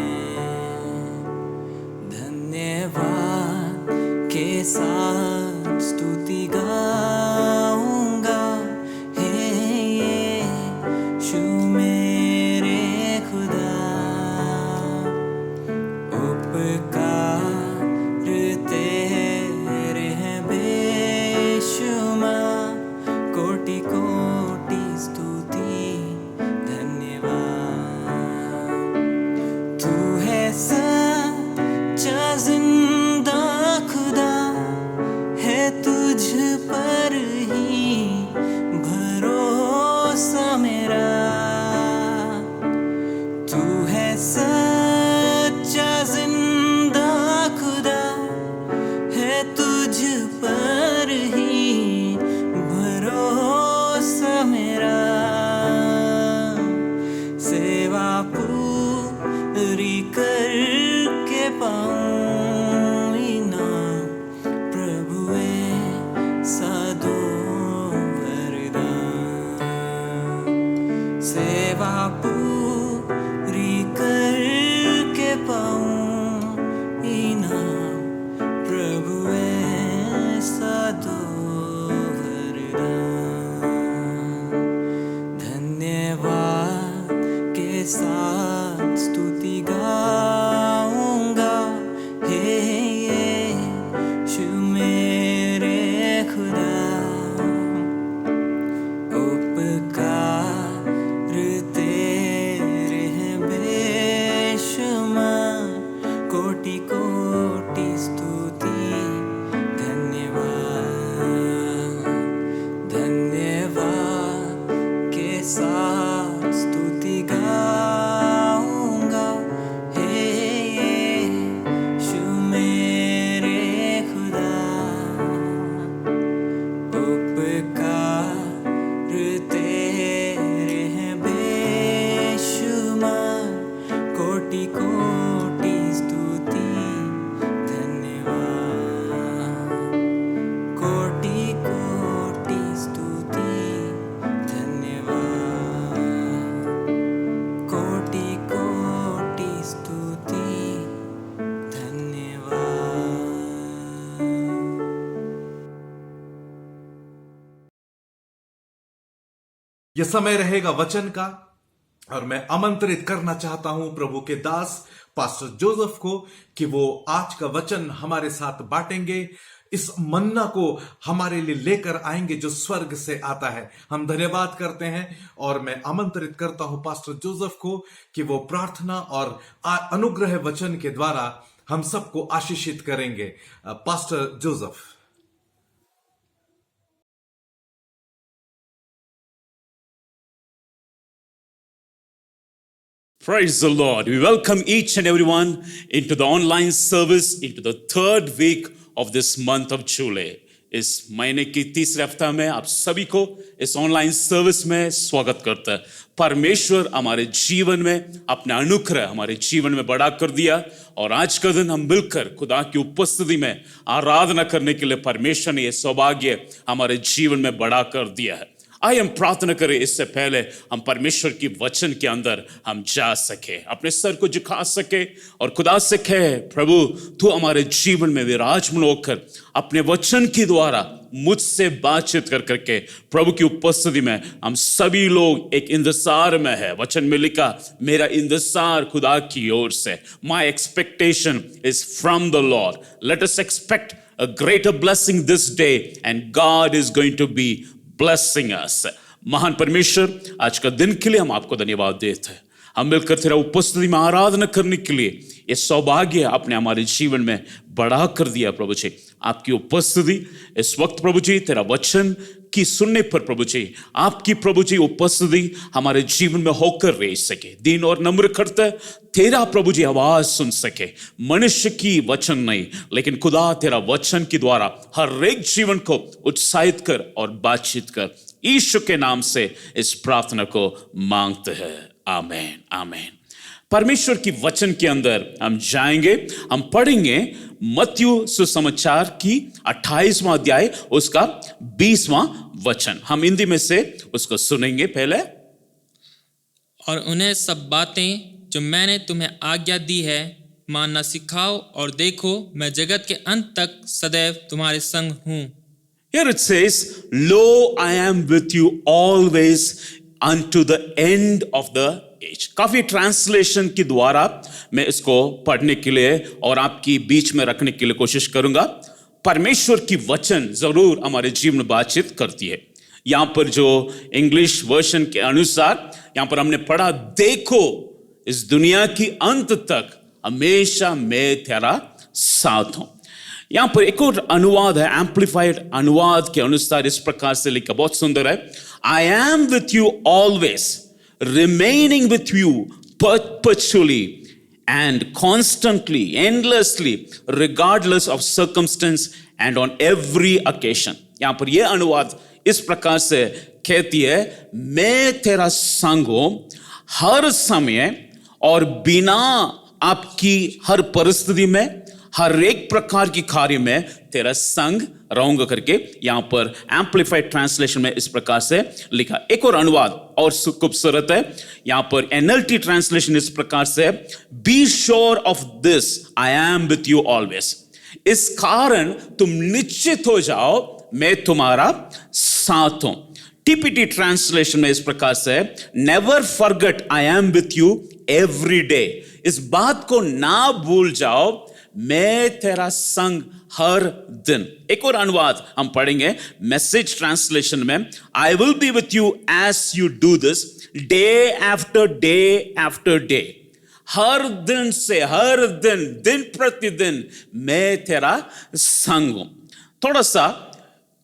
धन्यवाद के साथ स्तुति गाऊंगा, हे यीशु मेरे खुदा, उपकार तेरे हैं बेशुमार, कोटि कोटि स्तुति धन्यवाद। तू है सच्चा जिंदा खुदा, है तुझ पर यह समय रहेगा वचन का, और मैं आमंत्रित करना चाहता हूं प्रभु के दास पास्टर जोसेफ को कि वो आज का वचन हमारे साथ बांटेंगे, इस मन्ना को हमारे लिए लेकर आएंगे जो स्वर्ग से आता है। हम धन्यवाद करते हैं और मैं आमंत्रित करता हूं पास्टर जोसेफ को कि वो प्रार्थना और अनुग्रह वचन के द्वारा हम सबको आशीषित करेंगे। Pastor Joseph. Praise the Lord. We welcome each and everyone into the online service, into the third week of this month of July. इस महीने की तीसरे हफ्ता में आप सभी को इस ऑनलाइन सर्विस में स्वागत करता है। परमेश्वर हमारे जीवन में अपने अनुग्रह हमारे जीवन में बढ़ा कर दिया, और आज का दिन हम मिलकर खुदा की उपस्थिति में आराधना करने के लिए परमेश्वर ने यह सौभाग्य हमारे जीवन में बढ़ा कर दिया है। आइए हम प्रार्थना करें इससे पहले हम परमेश्वर की वचन के अंदर हम जा सके, अपने सर को झुका सके और खुदा से कहे, प्रभु तू हमारे जीवन में विराजमान होकर अपने वचन के द्वारा मुझसे बातचीत कर करके प्रभु की उपस्थिति में हम सभी लोग एक इंतजार में है। वचन में लिखा, मेरा इंतजार खुदा की ओर से, my expectation is from the Lord, let us expect a greater blessing this day and God is going to be blessing us. महान परमेश्वर, आज का दिन के लिए हम आपको धन्यवाद देते हैं। हम मिलकर तेरा उपस्थिति में आराधना करने के लिए ये सौभाग्य आपने हमारे जीवन में बढ़ा कर दिया। प्रभु जी आपकी उपस्थिति इस वक्त प्रभु जी तेरा वचन की सुनने पर प्रभु जी आपकी प्रभु जी उपस्थिति हमारे जीवन में होकर रह सके। दीन और नम्र करते तेरा प्रभु जी आवाज सुन सके, मनुष्य की वचन नहीं लेकिन खुदा तेरा वचन के द्वारा हर एक जीवन को उत्साहित कर और बातचीत कर। यीशु के नाम से इस प्रार्थना को मांगते हैं, आमीन आमीन। परमेश्वर की वचन के अंदर हम जाएंगे, हम पढ़ेंगे मत्ती सुसमाचार की 28वां अध्याय उसका 20वां वचन। हम हिंदी में से उसको सुनेंगे पहले। और उन्हें सब बातें जो मैंने तुम्हें आज्ञा दी है मानना सिखाओ, और देखो मैं जगत के अंत तक सदैव तुम्हारे संग हूं। Here it says, Lo, I am with you always unto the end of the age. काफी ट्रांसलेशन के द्वारा मैं इसको पढ़ने के लिए और आपकी बीच में रखने के लिए कोशिश करूंगा। परमेश्वर की वचन जरूर हमारे जीवन में बातचीत करती है। यहां पर जो इंग्लिश वर्जन के अनुसार यहां पर हमने पढ़ा, देखो इस दुनिया की अंत तक हमेशा मैं तेरा साथ हूं। यहां पर एक और अनुवाद है, एम्पलीफाइड अनुवाद के अनुसार इस प्रकार से लिखा, बहुत सुंदर है। I am with you always, remaining with you perpetually and constantly, endlessly, regardless of circumstance and on every occasion. यहां पर यह अनुवाद इस प्रकार से कहती है, मैं तेरा संग हूं हर समय और बिना आपकी हर परिस्थिति में, हर एक प्रकार की कार्य में तेरा संग रहूंगा करके यहां पर एम्पलीफाइड ट्रांसलेशन में इस प्रकार से लिखा। एक और अनुवाद और खूबसूरत है, यहां पर एनएलटी ट्रांसलेशन इस प्रकार से, be sure of this I am with you always. इस कारण तुम निश्चित हो जाओ मैं तुम्हारा साथ हूं। टीपीटी ट्रांसलेशन में इस प्रकार से, never forget I am with you every day. इस बात को ना भूल जाओ मैं तेरा संग हर दिन। एक और अनुवाद हम पढ़ेंगे मैसेज ट्रांसलेशन में, I will be with you as you do this day after day after day. हर दिन से हर दिन, दिन प्रतिदिन मैं तेरा संग हूं। थोड़ा सा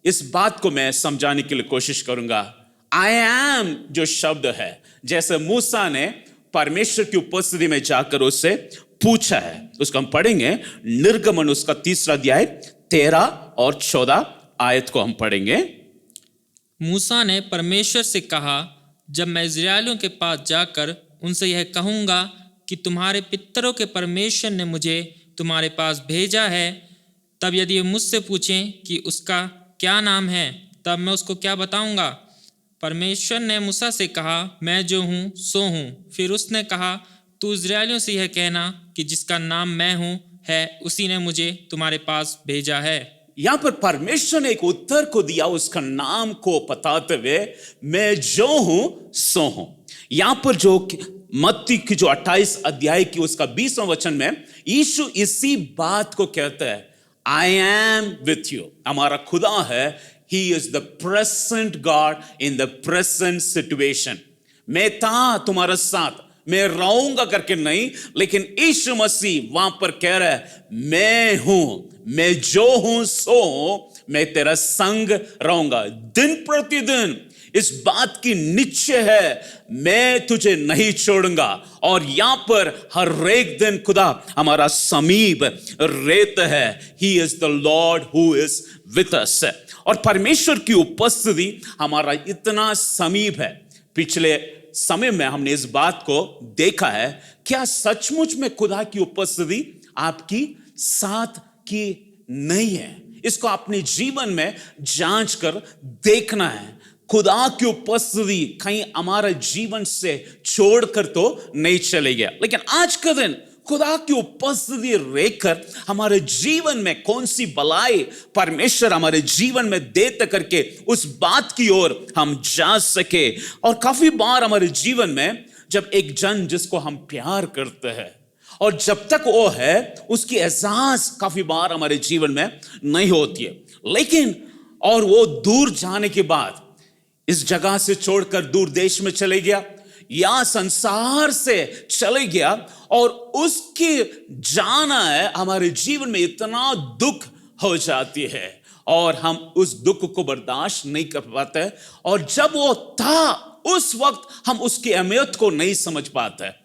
इस बात को मैं समझाने के लिए कोशिश करूंगा। आई एम जो शब्द है, जैसे मूसा ने परमेश्वर की उपस्थिति में जाकर उससे पूछा है, उसको हम पढ़ेंगे निर्गमन उसका 3 अध्याय 13 और 14 आयत को हम पढ़ेंगे। मूसा ने परमेश्वर से कहा, जब मैं इस्राएलियों के पास जाकर उनसे यह कहूँगा कि तुम्हारे पितरों के परमेश्वर ने मुझे तुम्हारे पास भेजा है, तब यदि वे मुझसे पूछें कि उसका क्या नाम है, तब मैं उसको क्या बताऊँगा। परमेश्वर ने मूसा से कहा, मैं जो हूँ सो हूँ। फिर उसने कहा, तू इस्राएलियों से यह कहना कि जिसका नाम मैं हूँ है, उसी ने मुझे तुम्हारे पास भेजा है। यहां पर परमेश्वर ने एक उत्तर को दिया, उसका नाम को बताते हुए, मैं जो हूं सो हूं। यहां पर जो मत्ती की जो 28 अध्याय की उसका 20वां वचन में यीशु इसी बात को कहता है, आई एम विथ यू। हमारा खुदा है, ही is the present God in the present situation. मैं था तुम्हारे साथ, मैं रहूंगा करके नहीं, लेकिन यीशु मसीह वहां पर कह रहा है, मैं हूं, मैं जो हूं सो हूं, मैं तेरा संग रहूंगा दिन प्रतिदिन। इस बात की निश्चय है, मैं तुझे नहीं छोड़ूंगा। और यहां पर हर एक दिन खुदा हमारा समीप रहता है। ही is the Lord who is with us. और परमेश्वर की उपस्थिति हमारा इतना समीप है। पिछले समय में हमने इस बात को देखा है, क्या सचमुच में खुदा की उपस्थिति आपकी साथ की नहीं है? इसको अपने जीवन में जांच कर देखना है। खुदा की उपस्थिति कहीं हमारे जीवन से छोड़कर तो नहीं चले गया, लेकिन आज का दिन खुदा की उपस्थिति रहकर हमारे जीवन में कौन सी भलाई परमेश्वर हमारे जीवन में देते करके उस बात की ओर हम जा सके। और काफी बार हमारे जीवन में जब एक जन जिसको हम प्यार करते हैं और जब तक वो है उसकी एहसास काफी बार हमारे जीवन में नहीं होती है, लेकिन और वो दूर जाने के बाद इस जगह से छोड़कर दूर देश में चले गया या संसार से चले गया, और उसकी जाना है हमारे जीवन में इतना दुख हो जाती है और हम उस दुख को बर्दाश्त नहीं कर पाते। और जब वो था उस वक्त हम उसकी अहमियत को नहीं समझ पाते।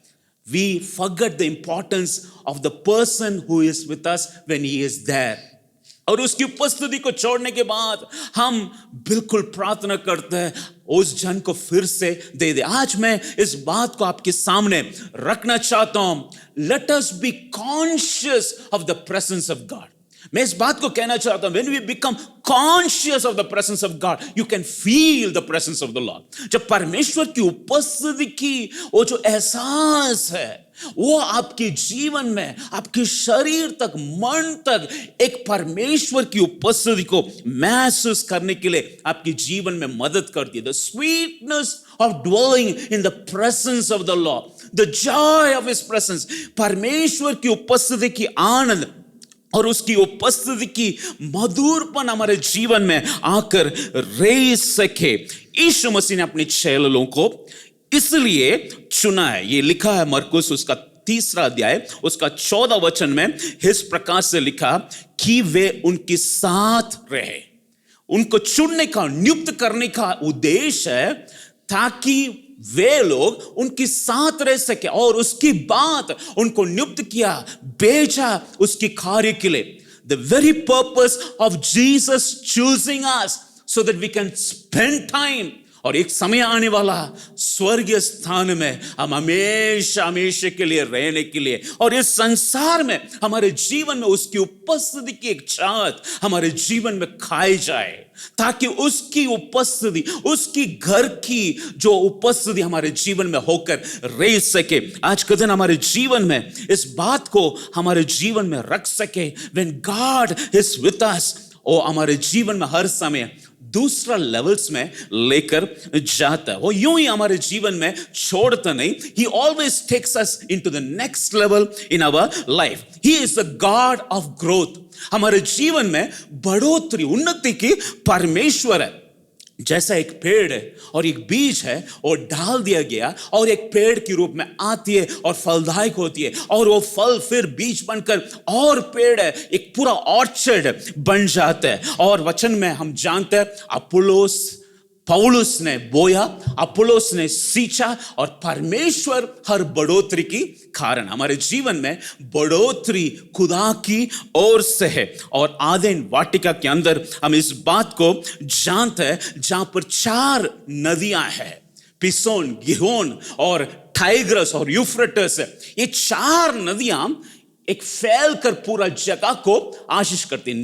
We forget the importance of the person who is with us when he is there. और उसकी उपस्थिति को छोड़ने के बाद हम बिल्कुल प्रार्थना करते हैं उस जन को फिर से दे दे। आज मैं इस बात को आपके सामने रखना चाहता हूं। Let us be conscious of the presence of God. मैं इस बात को कहना चाहता हूं, when we become conscious of the presence of God, you can feel the presence of the Lord. जब परमेश्वर की उपस्थिति की वो जो एहसास है वो आपके जीवन में, आपके शरीर तक, मन तक एक परमेश्वर की उपस्थिति को महसूस करने के लिए आपके जीवन में मदद करती है। The sweetness of dwelling in the presence of the Lord, the joy of His presence, परमेश्वर की उपस्थिति की आनंद और उसकी उपस्थिति की मधुरपन हमारे जीवन में आकर रह सके। यीशु मसीह ने अपने चेलों को इसलिए चुना है। ये लिखा है मरकुस उसका 3 अध्याय उसका 14 वचन में इस प्रकार से लिखा कि वे उनके साथ रहे। उनको चुनने का, नियुक्त करने का उद्देश्य है ताकि वे लोग उनके साथ रह सके, और उसकी बात उनको नियुक्त किया, भेजा उसकी कार्य के लिए। The very purpose of Jesus choosing us so that we can spend time, और एक समय आने वाला स्वर्गीय स्थान में हम हमेशा हमेशा के लिए रहने के लिए, और इस संसार में हमारे जीवन में उसकी उपस्थिति की एक चाहत हमारे जीवन में खाई जाए, ताकि उसकी उपस्थिति, उसकी घर की जो उपस्थिति हमारे जीवन में होकर रह सके। आज के दिन हमारे जीवन में इस बात को हमारे जीवन में रख सके। When God is with us, वो हमारे जीवन में हर समय दूसरा लेवल्स में लेकर जाता है। वो यूं ही हमारे जीवन में छोड़ता नहीं। He always takes us into the next level in our life. He is the God of growth. हमारे जीवन में बढ़ोतरी, उन्नति की परमेश्वर है। जैसा एक पेड़ है और एक बीज है और डाल दिया गया और एक पेड़ के रूप में आती है और फलदायक होती है, और वो फल फिर बीज बनकर और पेड़ है, एक पूरा ऑर्चर्ड बन जाता है। और वचन में हम जानते हैं पौलुस ने बोया, अपोलोस ने सींचा, और परमेश्वर हर बढ़ोतरी की कारण हमारे जीवन में बढ़ोतरी खुदा की ओर से है। और आदेन वाटिका के अंदर हम इस बात को जानते हैं, जहां पर 4 नदियां हैं, पिसोन, गिहोन और टाइग्रस और यूफ्रेटस। ये 4 नदियां एक फैल कर पूरा जगह को आशीष करती है।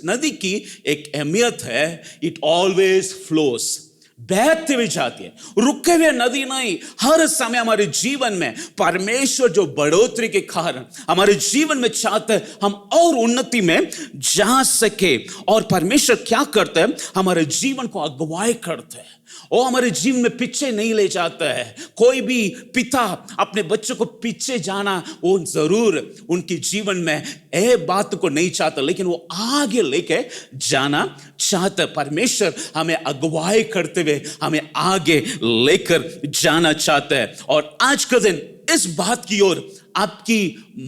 नदी की एक अहमियत है, इट ऑलवेज फ्लोस। बहते हुए जाती है, रुके हुए नदी नहीं। हर समय हमारे जीवन में परमेश्वर जो बढ़ोतरी के कारण हमारे जीवन में चाहते हैं हम और उन्नति में जा सके। और परमेश्वर क्या करते हैं, हमारे जीवन को अगुवाई करते हैं। वो हमारे जीवन में पीछे नहीं ले जाता है। कोई भी पिता अपने बच्चों को पीछे जाना वो जरूर उनके जीवन में बात को नहीं चाहता, लेकिन वो आगे लेके जाना चाहता है। परमेश्वर हमें अगुवाई करते हुए हमें आगे लेकर जाना चाहता है। और आज का दिन इस बात की ओर आपकी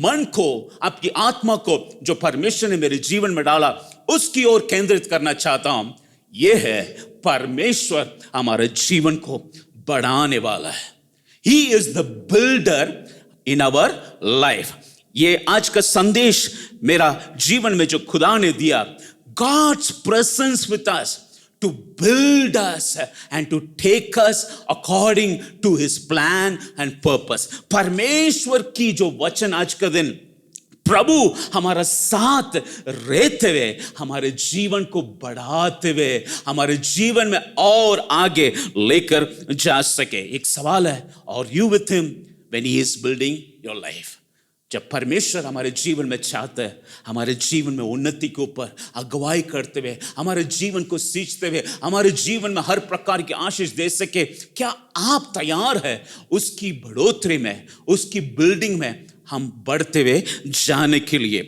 मन को, आपकी आत्मा को जो परमेश्वर ने मेरे जीवन में डाला उसकी ओर केंद्रित करना चाहता हूं। यह है परमेश्वर हमारे जीवन को बढ़ाने वाला है। He is the builder in our life। ये आज का संदेश मेरा जीवन में जो खुदा ने दिया, God's presence with us to build us and to take us according to his plan and purpose। परमेश्वर की जो वचन आज का दिन प्रभु हमारा साथ रहते हुए हमारे जीवन को बढ़ाते हुए हमारे जीवन में और आगे लेकर जा सके। एक सवाल है, और you with him when he is building your life. जब परमेश्वर हमारे जीवन में चाहता है हमारे जीवन में उन्नति के ऊपर अगुवाई करते हुए हमारे जीवन को सींचते हुए हमारे जीवन में हर प्रकार की आशीष दे सके, क्या आप तैयार है उसकी बढ़ोतरी में, उसकी बिल्डिंग में हम बढ़ते हुए जाने के लिए?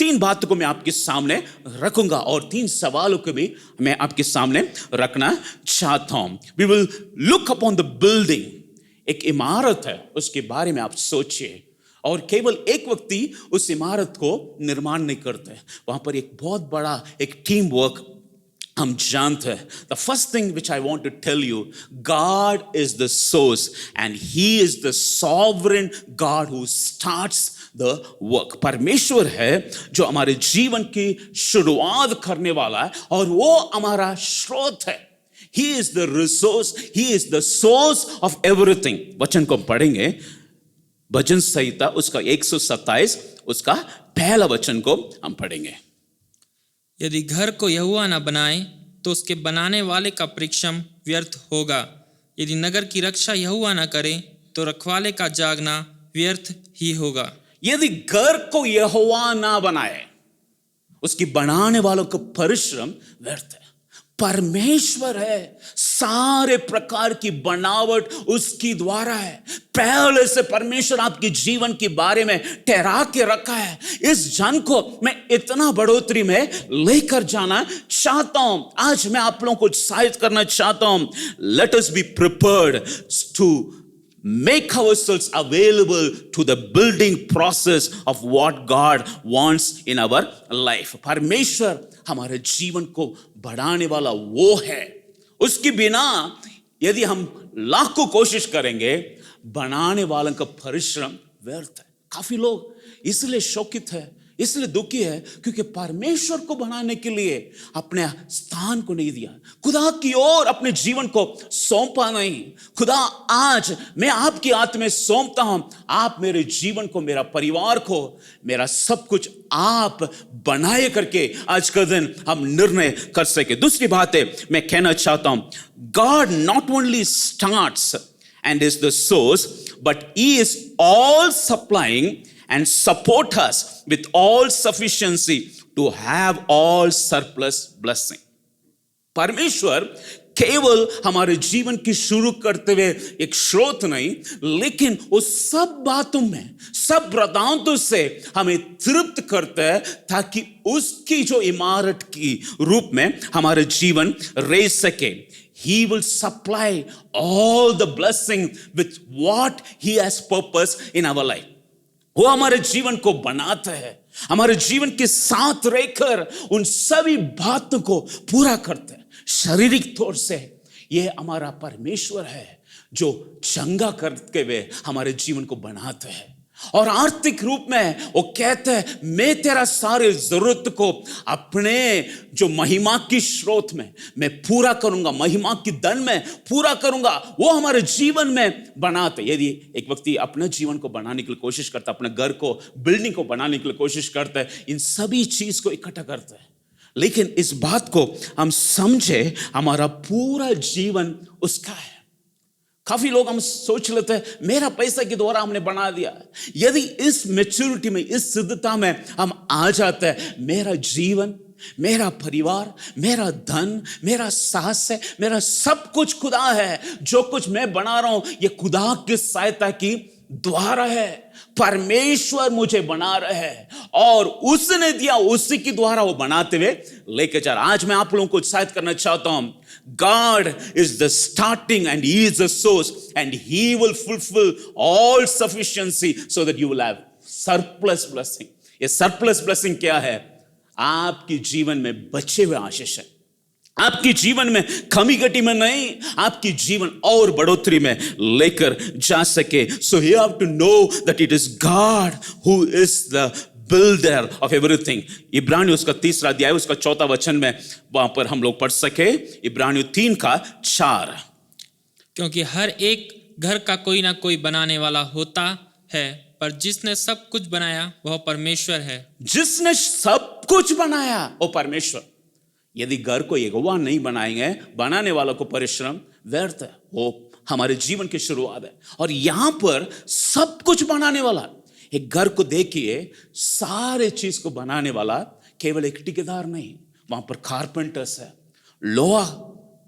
3 बातों को मैं आपके सामने रखूंगा और 3 सवालों को भी मैं आपके सामने रखना चाहता हूं। We will look upon the building. एक इमारत है, उसके बारे में आप सोचिए। और केवल एक व्यक्ति उस इमारत को निर्माण नहीं करते, वहां पर एक बहुत बड़ा एक टीम वर्क हम जानते हैं। The first thing which I want to tell you, God is the source and he is the sovereign God who starts the work. परमेश्वर है जो हमारे जीवन की शुरुआत करने वाला है और वो हमारा स्रोत है। He is the resource, he is the source of everything। वचन को हम पढ़ेंगे, भजन संहिता उसका 127 उसका पहला वचन को हम पढ़ेंगे। यदि घर को यहोवा न बनाए तो उसके बनाने वाले का परिश्रम व्यर्थ होगा। यदि नगर की रक्षा यहोवा न करे तो रखवाले का जागना व्यर्थ ही होगा। यदि घर को यहोवा ना बनाए उसकी बनाने वालों का परिश्रम व्यर्थ है। परमेश्वर है, सारे प्रकार की बनावट उसकी द्वारा है। पहले से परमेश्वर आपके जीवन के बारे में ठहरा के रखा है। इस जन को मैं इतना बढ़ोतरी में लेकर जाना चाहता हूं। आज मैं आप लोगों को उत्साहित करना चाहता हूं। Let us be prepared to make ourselves available to the building process of what God wants in our life। परमेश्वर हमारे जीवन को बढ़ाने वाला वो है। उसके बिना यदि हम लाखों कोशिश करेंगे, बनाने वालों का परिश्रम व्यर्थ है। काफी लोग इसलिए शोकित है, इसलिए दुखी है क्योंकि परमेश्वर को बनाने के लिए अपने स्थान को नहीं दिया, खुदा की ओर अपने जीवन को सौंपा नहीं। खुदा आज मैं आपके हाथ में सौंपता हूं, आप मेरे जीवन को, मेरा परिवार को, मेरा सब कुछ आप बनाए करके आज का दिन हम निर्णय कर सके। दूसरी बात है मैं कहना चाहता हूं, God not only starts and is the source but he is all supplying and support us with all sufficiency to have all surplus blessing। परमेश्वर केवल हमारे जीवन की शुरू करते हुए एक स्रोत नहीं, लेकिन उस सब बातों में, सब प्रदानों से हमें तृप्त करता है ताकि उसकी जो इमारत की रूप में हमारे जीवन रह सके। He will supply all the blessing with what he has purpose in our life। वो हमारे जीवन को बनाता है, हमारे जीवन के साथ रहकर उन सभी बातों को पूरा करता है। शारीरिक तौर से ये हमारा परमेश्वर है जो चंगा करके हुए हमारे जीवन को बनाता है। और आर्थिक रूप में वो कहते हैं मैं तेरा सारे जरूरत को अपने जो महिमा की स्रोत में मैं पूरा करूंगा, महिमा की धन में पूरा करूंगा। वो हमारे जीवन में बनाते। यदि एक व्यक्ति अपने जीवन को बनाने के लिए कोशिश करता है, अपने घर को, बिल्डिंग को बनाने के लिए कोशिश करता है, इन सभी चीज को इकट्ठा करता है, लेकिन इस बात को हम समझे, हमारा पूरा जीवन उसका है। काफी लोग हम सोच लेते हैं मेरा पैसा के द्वारा हमने बना दिया। यदि इस मैच्योरिटी में, इस सिद्धता में हम आ जाते हैं, मेरा जीवन, मेरा परिवार, मेरा धन, मेरा साहस है, मेरा सब कुछ खुदा है, जो कुछ मैं बना रहा हूं ये खुदा की सहायता की द्वारा है। परमेश्वर मुझे बना रहे हैं और उसने दिया, उसी के द्वारा वो बनाते हुए लेके जा रहा। आज मैं आप लोगों को उत्साहित करना चाहता हूं, God is the starting and He is the source and He will fulfill all sufficiency so that you will have surplus blessing। ये surplus blessing क्या है? आपके जीवन में बचे हुए आशीष है, आपके जीवन में कमी घटी में नहीं, आपकी जीवन और बढ़ोतरी में लेकर जा सके। So you have to know that it is God who is the builder of everything। इब्रानियों उसका 3 अध्याय उसका 4 वचन में वहां पर हम लोग पढ़ सके, इब्रानियों 3:4। क्योंकि हर एक घर का कोई ना कोई बनाने वाला होता है, पर जिसने सब कुछ बनाया वह परमेश्वर है। जिसने सब कुछ बनाया वो परमेश्वर। यदि घर को यहोवा नहीं बनाएंगे, बनाने वालों को परिश्रम व्यर्थ है। वो हमारे जीवन की शुरुआत है और यहां पर सब कुछ बनाने वाला, एक घर को देखिए, सारे चीज को बनाने वाला केवल एक ठेकेदार नहीं, वहां पर कारपेंटर्स है, लोहा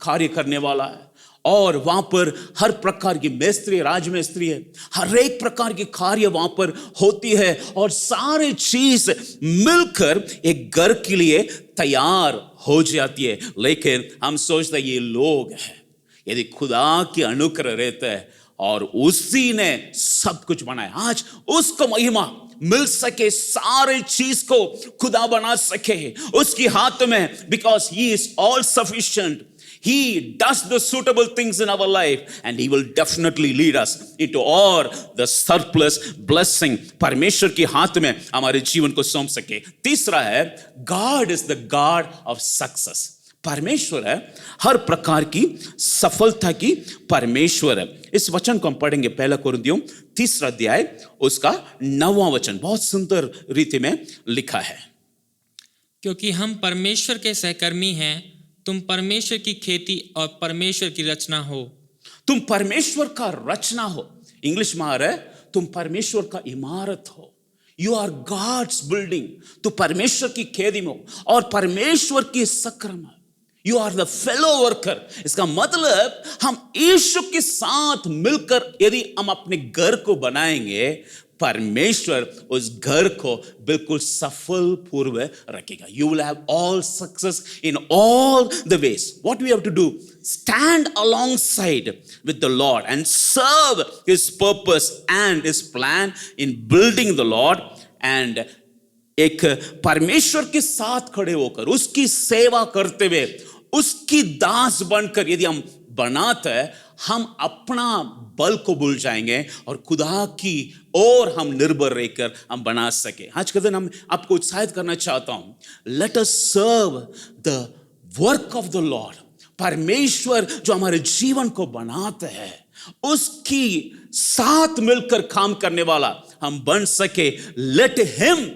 कार्य करने वाला है, और वहां पर हर प्रकार की मिस्त्री, राजमिस्त्री है, हर एक प्रकार की कार्य वहां पर होती है और सारे चीज मिलकर एक घर के लिए तैयार हो जाती है। लेकिन हम सोचते हैं ये लोग हैं। यदि खुदा की अनुग्रह रहता है और उसी ने सब कुछ बनाया, आज उसको महिमा मिल सके, सारे चीज को खुदा बना सके उसके हाथ में, because he is all sufficient. He does the suitable things in our life and He will definitely lead us into all the surplus blessing। परमेश्वर के हाथ में हमारे जीवन को सौंप सके। तीसरा है, God is the God of success। परमेश्वर है हर प्रकार की सफलता की परमेश्वर है। इस वचन को हम पढ़ेंगे 1 कुरिन्थियों 3 अध्याय उसका 9वां वचन, बहुत सुंदर रीति में लिखा है। क्योंकि हम परमेश्वर के सहकर्मी हैं, तुम परमेश्वर की खेती और परमेश्वर की रचना हो। तुम परमेश्वर का रचना हो। इंग्लिश में आ रहा है तुम परमेश्वर का इमारत हो। You are God's building. तो परमेश्वर की खेती में हो और परमेश्वर की सक्रमा, you are the fellow worker. इसका मतलब हम यीशु के साथ मिलकर यदि हम अपने घर को बनाएंगे, परमेश्वर उस घर को बिल्कुल सफल पूर्व रखेगा। You will have all success in all the ways. What we have to do? Stand alongside with the Lord and serve His purpose and His plan in building the Lord, and एक परमेश्वर के साथ खड़े होकर उसकी सेवा करते हुए उसकी दास बनकर यदि हम बनाते हैं, हम अपना बल को भूल जाएंगे और खुदा की और हम निर्भर रहकर हम बना सके। आज के दिन हम आपको उत्साहित करना चाहता हूं, let us serve the work of the Lord. परमेश्वर जो हमारे जीवन को बनाते हैं उसकी साथ मिलकर काम करने वाला हम बन सके। Let him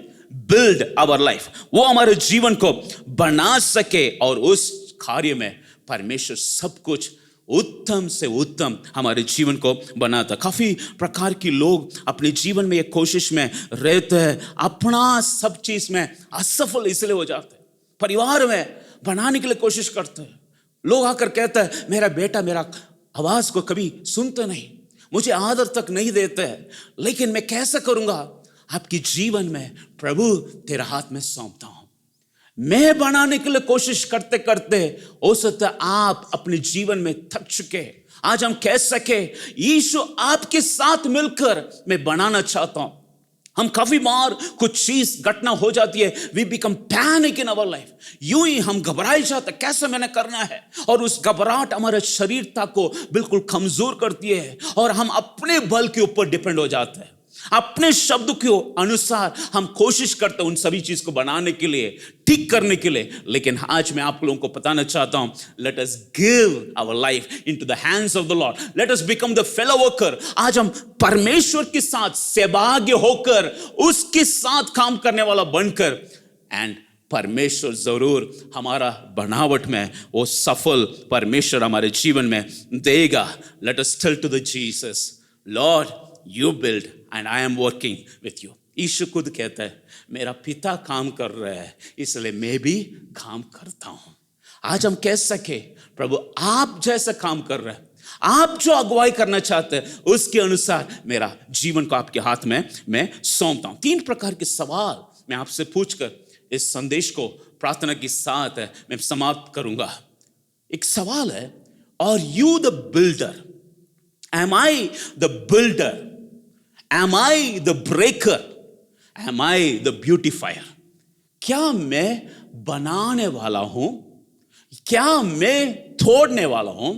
build our life, वो हमारे जीवन को बना सके और उस कार्य में परमेश्वर सब कुछ उत्तम से उत्तम हमारे जीवन को बनाता। काफी प्रकार के लोग अपने जीवन में एक कोशिश में रहते हैं, अपना सब चीज में असफल इसलिए हो जाते हैं। परिवार में बनाने के लिए कोशिश करते हैं, लोग आकर कहते हैं मेरा बेटा मेरा आवाज को कभी सुनते नहीं, मुझे आदर तक नहीं देते हैं, लेकिन मैं कैसे करूंगा? आपके जीवन में प्रभु तेरा हाथ में सौंपता हूं। मैं बनाने के लिए कोशिश करते करते हो सकता है आप अपने जीवन में थक चुके। आज हम कह सके यीशु आपके साथ मिलकर मैं बनाना चाहता हूं। हम काफी बार कुछ चीज घटना हो जाती है, we become panic in our life. यूं ही हम घबराए जाते कैसे मैंने करना है, और उस घबराहट हमारे शरीरता को बिल्कुल कमजोर करती है और हम अपने बल के ऊपर डिपेंड हो जाते हैं। अपने शब्द के अनुसार हम कोशिश करते हैं उन सभी चीज को बनाने के लिए, ठीक करने के लिए। लेकिन आज मैं आप लोगों को बताना चाहता हूं, let us give our life into the hands of the Lord, let us become the fellow worker. आज हम परमेश्वर के साथ सहभागी होकर उसके साथ काम करने वाला बनकर, एंड परमेश्वर जरूर हमारा बनावट में वो सफल परमेश्वर हमारे जीवन में देगा. Let us tell to the Jesus, Lord you build and I am working with you. यीशु खुद कहता है मेरा पिता काम कर रहा है इसलिए मैं भी काम करता हूं. आज हम कह सके प्रभु आप जैसा काम कर रहे हैं, आप जो अगुवाई करना चाहते हैं उसके अनुसार मेरा जीवन को आपके हाथ में मैं सौंपता हूं. 3 प्रकार के सवाल मैं आपसे पूछकर इस संदेश को प्रार्थना के साथ मैं समाप्त करूंगा. एक सवाल है, are you the builder? Am I the builder? Am I the breaker? Am I the beautifier? क्या मैं बनाने वाला हूं? क्या मैं तोड़ने वाला हूं?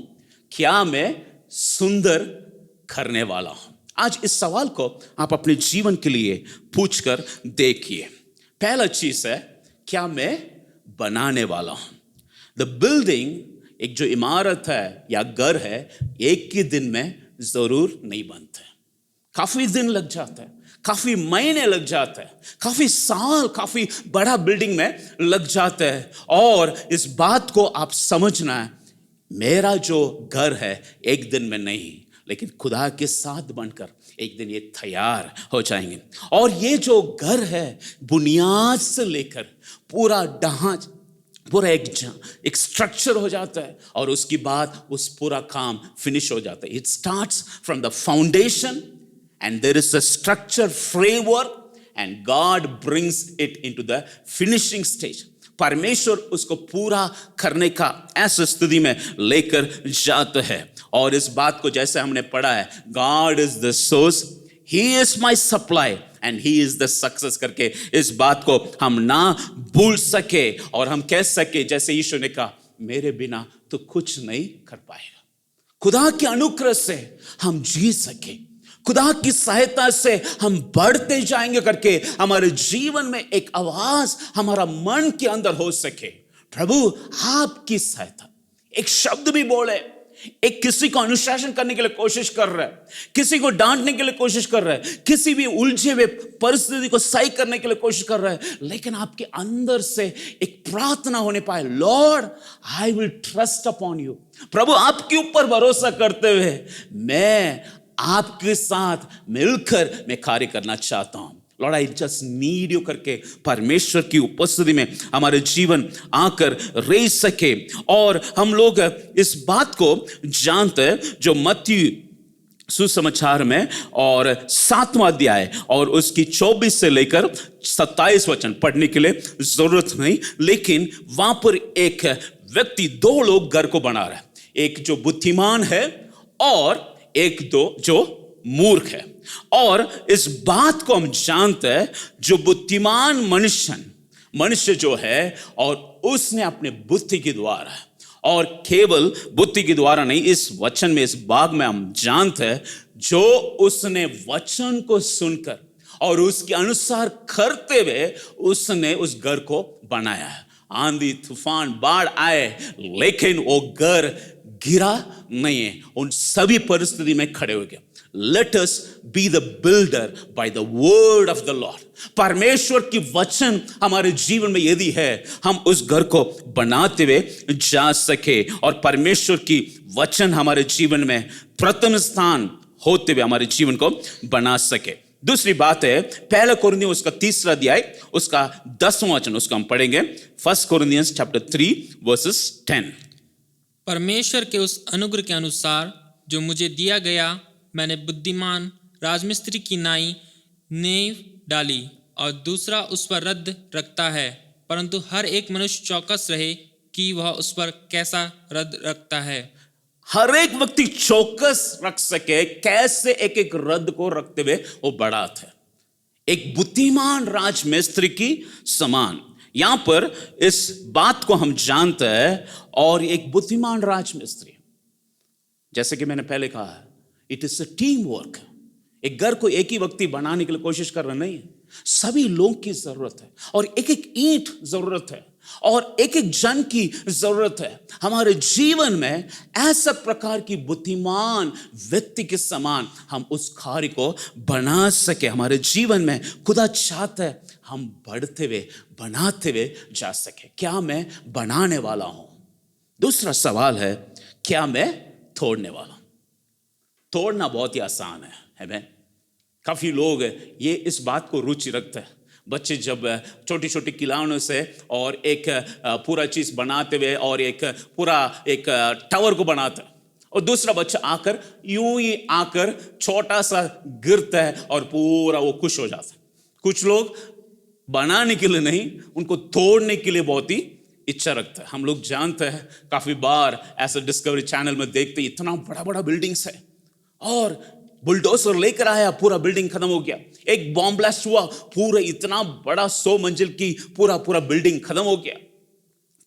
क्या मैं सुंदर करने वाला हूं? आज इस सवाल को आप अपने जीवन के लिए पूछकर देखिए. पहला चीज है, क्या मैं बनाने वाला हूं? द बिल्डिंग, एक जो इमारत है या घर है, एक ही दिन में जरूर नहीं बनते. काफी दिन लग जाता है, काफी महीने लग जाता है, काफी साल, काफी बड़ा बिल्डिंग में लग जाता है. और इस बात को आप समझना है, मेरा जो घर है एक दिन में नहीं, लेकिन खुदा के साथ बनकर एक दिन ये तैयार हो जाएंगे. और ये जो घर है बुनियाद से लेकर पूरा ढांचा, पूरा एक स्ट्रक्चर हो जाता है और उसके बाद उस पूरा काम फिनिश हो जाता है. It starts from the foundation and there is a structure framework and God brings it into the finishing stage. परमेश्वर उसको पूरा करने का ऐसा स्थिति में लेकर जाता है. और इस बात को जैसे हमने पढ़ा है, God is the source, He is my supply and He is the success करके इस बात को हम ना भूल सके और हम कह सके जैसे यीशु ने कहा, मेरे बिना तो कुछ नहीं कर पाएगा. खुदा के अनुग्रह से हम जी सके, खुदा की सहायता से हम बढ़ते जाएंगे करके हमारे जीवन में एक आवाज हमारा मन के अंदर हो सके, प्रभु आपकी सहायता. एक शब्द भी बोले, एक किसी को अनुशासन करने के लिए कोशिश कर रहा है, किसी को डांटने के लिए कोशिश कर रहा है, किसी भी उलझे हुए परिस्थिति को सही करने के लिए कोशिश कर रहा है, लेकिन आपके अंदर से एक प्रार्थना होने पाए, Lord I will trust upon you. प्रभु आपके ऊपर भरोसा करते हुए मैं आपके साथ मिलकर मैं कार्य करना चाहता हूं. Lord I just need you करके परमेश्वर की उपस्थिति में हमारे जीवन आकर रह सके. और हम लोग इस बात को जानते हैं जो मत्ती सुसमाचार में और 7वां अध्याय और उसकी 24 से लेकर 27 वचन पढ़ने के लिए जरूरत नहीं, लेकिन वहां पर एक व्यक्ति, 2 लोग घर को बना रहे हैं, एक जो बुद्धिमान है और एक दो जो मूर्ख है. और इस बात को हम जानते हैं, जो बुद्धिमान मनुष्य जो है और उसने अपने बुद्धि के द्वारा, और केवल बुद्धि के द्वारा नहीं, इस वचन में, इस भाग में हम जानते हैं, जो उसने वचन को सुनकर और उसके अनुसार करते हुए उसने उस घर को बनाया है. आंधी तूफान बाढ़ आए लेकिन वो घर गिरा नहीं है, उन सभी परिस्थिति में खड़े हो गए. Let us be the builder by the word of the Lord. परमेश्वर की वचन हमारे जीवन में यदि है, हम उस घर को बनाते हुए जा सके और परमेश्वर की वचन हमारे जीवन में प्रथम स्थान होते हुए हमारे जीवन को बना सके. दूसरी बात है, पहला कुरिन्थियों उसका 3रा अध्याय उसका 10वां वचन, उसको हम पढ़ेंगे. 1 Corinthians chapter 3 verses 10. परमेश्वर के उस अनुग्रह के अनुसार जो मुझे दिया गया, मैंने बुद्धिमान राजमिस्त्री की नाई नींव डाली और दूसरा उस पर रद्द रखता है, परंतु हर एक मनुष्य चौकस रहे कि वह उस पर कैसा रद्द रखता है. हर एक व्यक्ति चौकस रख सके कैसे एक एक रद्द को रखते हुए वो बढ़ाते हैं. एक बुद्धिमान राजमिस्त्री की समान यहां पर इस बात को हम जानते हैं. और एक बुद्धिमान राजमिस्त्री, जैसे कि मैंने पहले कहा, it is a team work. एक घर को एक ही व्यक्ति बनाने के लिए कोशिश कर रहा नहीं है, सभी लोगों की जरूरत है और एक एक ईंट जरूरत है. और एक एक जन की जरूरत है। हमारे जीवन में ऐसा प्रकार की बुद्धिमान व्यक्ति के समान हम उस कार्य को बना सके। हमारे जीवन में खुदा चाहता है हम बढ़ते हुए बनाते हुए जा सके। क्या मैं बनाने वाला हूं? दूसरा सवाल है, क्या मैं तोड़ने वाला हूं? तोड़ना बहुत ही आसान है मैं। काफी लोग ये इस बात को रुचि रखते हैं। बच्चे जब छोटी छोटी खिलौनों से और एक पूरा चीज बनाते हुए और एक पूरा एक टावर को बनाते हैं, और दूसरा बच्चा आकर यूं ही आकर छोटा सा गिरता है और पूरा वो खुश हो जाता है। कुछ लोग बनाने के लिए नहीं, उनको तोड़ने के लिए बहुत ही इच्छा रखता है। हम लोग जानते हैं, काफी बार ऐसा डिस्कवरी चैनल में देखते, इतना बड़ा बड़ा बिल्डिंग्स है और बुलडोजर लेकर आया, पूरा बिल्डिंग खत्म हो गया। एक बॉम्ब ब्लास्ट हुआ, पूरा इतना बड़ा 100 मंजिल की पूरा बिल्डिंग खत्म हो गया।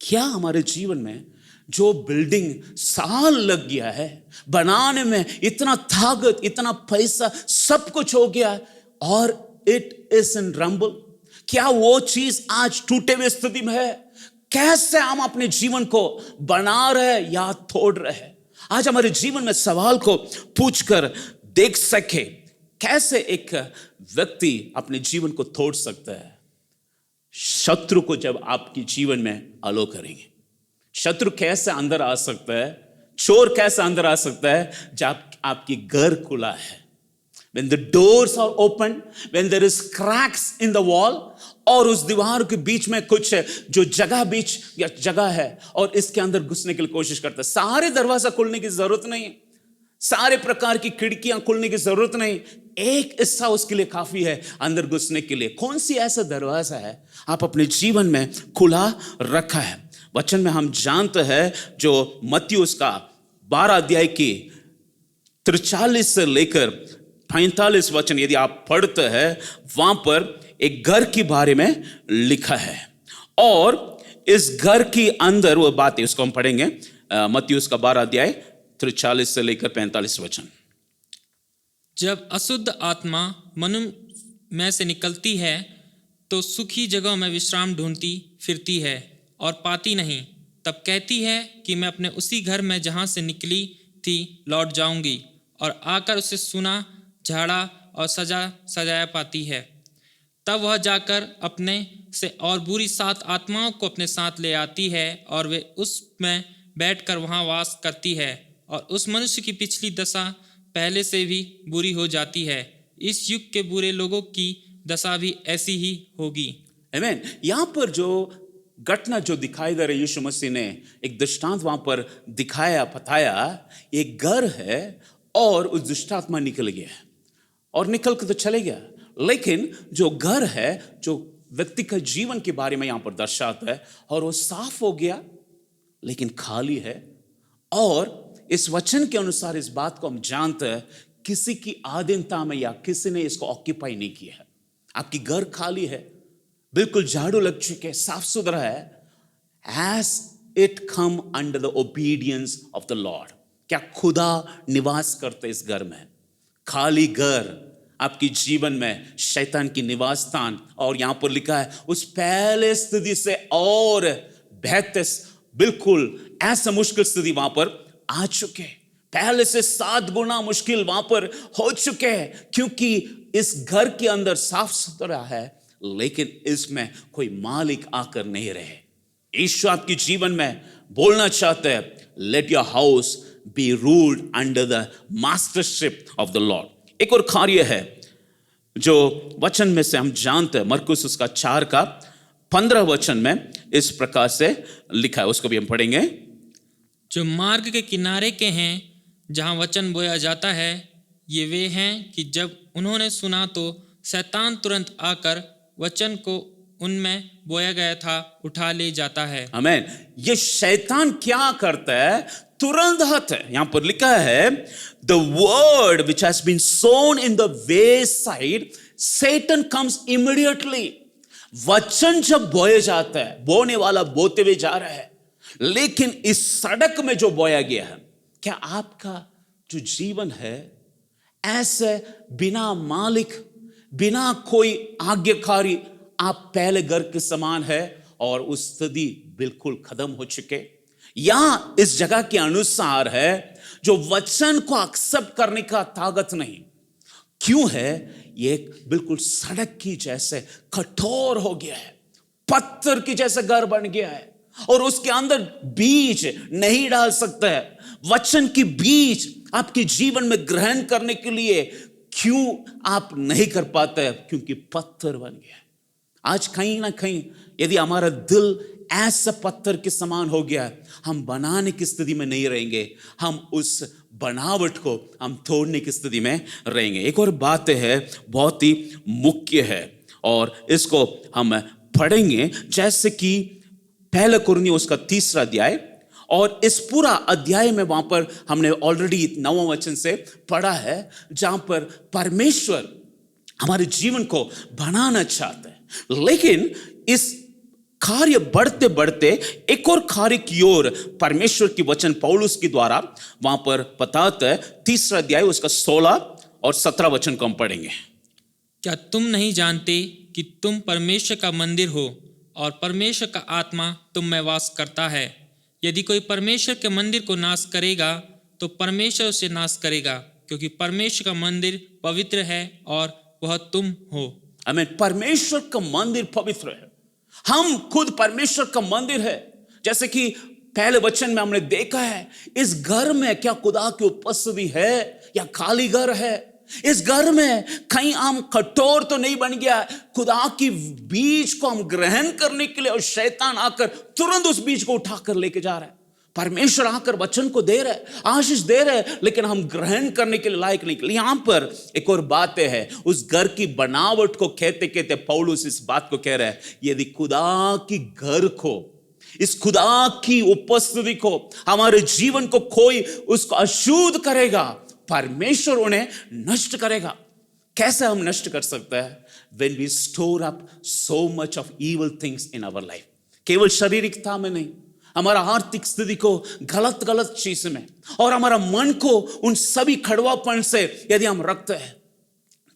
क्या हमारे जीवन में जो बिल्डिंग साल लग गया है बनाने में, इतना ताकत, इतना पैसा, सब कुछ हो गया और इट इज इन रंबल, क्या वो चीज आज टूटे हुए स्थिति में है? कैसे हम अपने जीवन को बना रहे या तोड़ रहे हैं? आज हमारे जीवन में सवाल को पूछकर देख सके, कैसे एक व्यक्ति अपने जीवन को तोड़ सकता है। शत्रु को जब आपके जीवन में अलो करेंगे, शत्रु कैसे अंदर आ सकता है, चोर कैसे अंदर आ सकता है? जब आपकी घर खुला है, when the doors are open, when there is cracks in the wall, और उस दीवार के बीच में कुछ जो जगह है और इसके अंदर घुसने के लिए कोशिश करता है। सारे दरवाजा खोलने की जरूरत नहीं, सारे प्रकार की खिड़कियां खोलने की जरूरत नहीं, एक हिस्सा उसके लिए काफी है अंदर घुसने के लिए। कौन सी ऐसा दरवाजा है आप अपने जीवन में खुला रखा है? वचन में हम जानते हैं, जो मत्ती उसका 12 अध्याय की 43 से लेकर 45 वचन यदि आप पढ़ते हैं, वहां पर एक घर के बारे में लिखा है और इस घर के अंदर वो बात है, उसको हम पढ़ेंगे। मत्ती उसका 12 अध्याय 43 से लेकर 45 वचन। जब अशुद्ध आत्मा मनुष्य में से निकलती है तो सूखी जगहों में विश्राम ढूंढती फिरती है और पाती नहीं। तब कहती है कि मैं अपने उसी घर में जहाँ से निकली थी लौट जाऊंगी, और आकर उसे सूना, झाड़ा और सजाया पाती है। तब वह जाकर अपने से और बुरी 7 आत्माओं को अपने साथ ले आती है और वे उसमें बैठकर वहाँ वास करती है, और उस मनुष्य की पिछली दशा पहले से भी बुरी हो जाती है। इस युग के बुरे लोगों की दशा भी ऐसी ही होगी। आमीन। यहाँ पर जो घटना जो दिखाई दे रही, यीशु मसीह ने एक दृष्टांत वहां पर दिखाया, बताया, एक घर है और उस दुष्ट आत्मा निकल गया और निकल के तो चले गया, लेकिन जो घर है, जो व्यक्ति का जीवन के बारे में यहां पर दर्शाता है, और वो साफ हो गया लेकिन खाली है। और इस वचन के अनुसार इस बात को हम जानते हैं, किसी की आधीनता में या किसी ने इसको ऑक्यूपाई नहीं किया है। आपकी घर खाली है, बिल्कुल झाड़ू लग चुके, साफ सुथरा है, as it come under the obedience of the Lord. क्या खुदा निवास करते इस घर में? खाली घर आपकी जीवन में शैतान की निवास स्थान, और यहां पर लिखा है उस पहले स्थिति से और बेहतर, बिल्कुल ऐसा मुश्किल स्थिति वहां पर आ चुके, पहले से 7 गुना मुश्किल वहां पर हो चुके हैं, क्योंकि इस घर के अंदर साफ सुथरा है लेकिन इसमें कोई मालिक आकर नहीं रहे। यीशु आपके जीवन में बोलना चाहते हैं, let your house be ruled under the mastership of the Lord. एक और कार्य है जो वचन में से हम जानते हैं, मरकुस उसका 4 का 15 वचन में इस प्रकार से लिखा है, उसको भी हम पढ़ेंगे। जो मार्ग के किनारे के हैं जहाँ वचन बोया जाता है, ये वे हैं कि जब उन्होंने सुना तो शैतान तुरंत आकर वचन को उनमें बोया गया था उठा ले जाता है। आमीन। ये शैतान क्या करता है? तुरंत आता है। यहां पर लिखा है, the word which has been sown in the way side, Satan comes immediately. वचन जब बोया जाता है, बोने वाला बोते हुए जा रहा है, लेकिन इस सड़क में जो बोया गया है, क्या आपका जो जीवन है ऐसे बिना मालिक, बिना कोई आज्ञाकारी, आप पहले घर के समान है और उस स्थिति बिल्कुल खत्म हो चुके। यहां इस जगह के अनुसार है जो वचन को एक्सेप्ट करने का ताकत नहीं। क्यों है? ये बिल्कुल सड़क की जैसे कठोर हो गया है, पत्थर की जैसे घर बन गया है और उसके अंदर बीज नहीं डाल सकता है। वचन की बीज आपके जीवन में ग्रहण करने के लिए क्यों आप नहीं कर पाते हैं? क्योंकि पत्थर बन गया है। आज कहीं ना कहीं यदि हमारा दिल ऐसा पत्थर के समान हो गया है, हम बनाने की स्थिति में नहीं रहेंगे, हम उस बनावट को हम तोड़ने की स्थिति में रहेंगे। एक और बात है बहुत ही मुख्य है और इसको हम पढ़ेंगे, जैसे कि पहले कुरिन्थियों उसका 3 अध्याय, और इस पूरा अध्याय में वहां पर हमने ऑलरेडी 9वां वचन से पढ़ा है, जहां पर परमेश्वर हमारे जीवन को बनाना चाहते हैं, लेकिन इस कार्य बढ़ते बढ़ते एक और कार्य की ओर परमेश्वर की वचन पौलुस के द्वारा वहां पर बताता है। 3 अध्याय उसका 16 और 17 वचन को हम पढ़ेंगे। क्या तुम नहीं जानते कि तुम परमेश्वर का मंदिर हो और परमेश्वर का आत्मा तुम में वास करता है? यदि कोई परमेश्वर के मंदिर को नाश करेगा तो परमेश्वर उसे नाश करेगा, क्योंकि परमेश्वर का मंदिर पवित्र है और वह तुम हो। आमीन। परमेश्वर का मंदिर पवित्र है, हम खुद परमेश्वर का मंदिर है। जैसे कि पहले वचन में हमने देखा है, इस घर में क्या खुदा की उपस्थिति है या खाली घर है? इस घर में कहीं हम कठोर तो नहीं बन गया? खुदा की बीज को हम ग्रहण करने के लिए और शैतान आकर तुरंत उस बीज को उठाकर लेके जा रहा है। परमेश्वर आकर वचन को दे रहा है, आशीष दे रहा है, लेकिन हम ग्रहण करने के लिए लायक नहीं। यहां पर एक और बात है, उस घर की बनावट को कहते कहते पौलुस इस बात को कह रहा है, यदि खुदा की घर को, इस खुदा की उपस्थिति को, हमारे जीवन को कोई उसको अशुद्ध करेगा, परमेश्वर उन्हें नष्ट करेगा। कैसे हम नष्ट कर सकते हैं? When we store up so much of evil things in our life, केवल शारीरिकता में नहीं, हमारा आर्थिक स्थिति को गलत गलत चीज में और हमारा मन को उन सभी खड़वापन से यदि हम रखते हैं।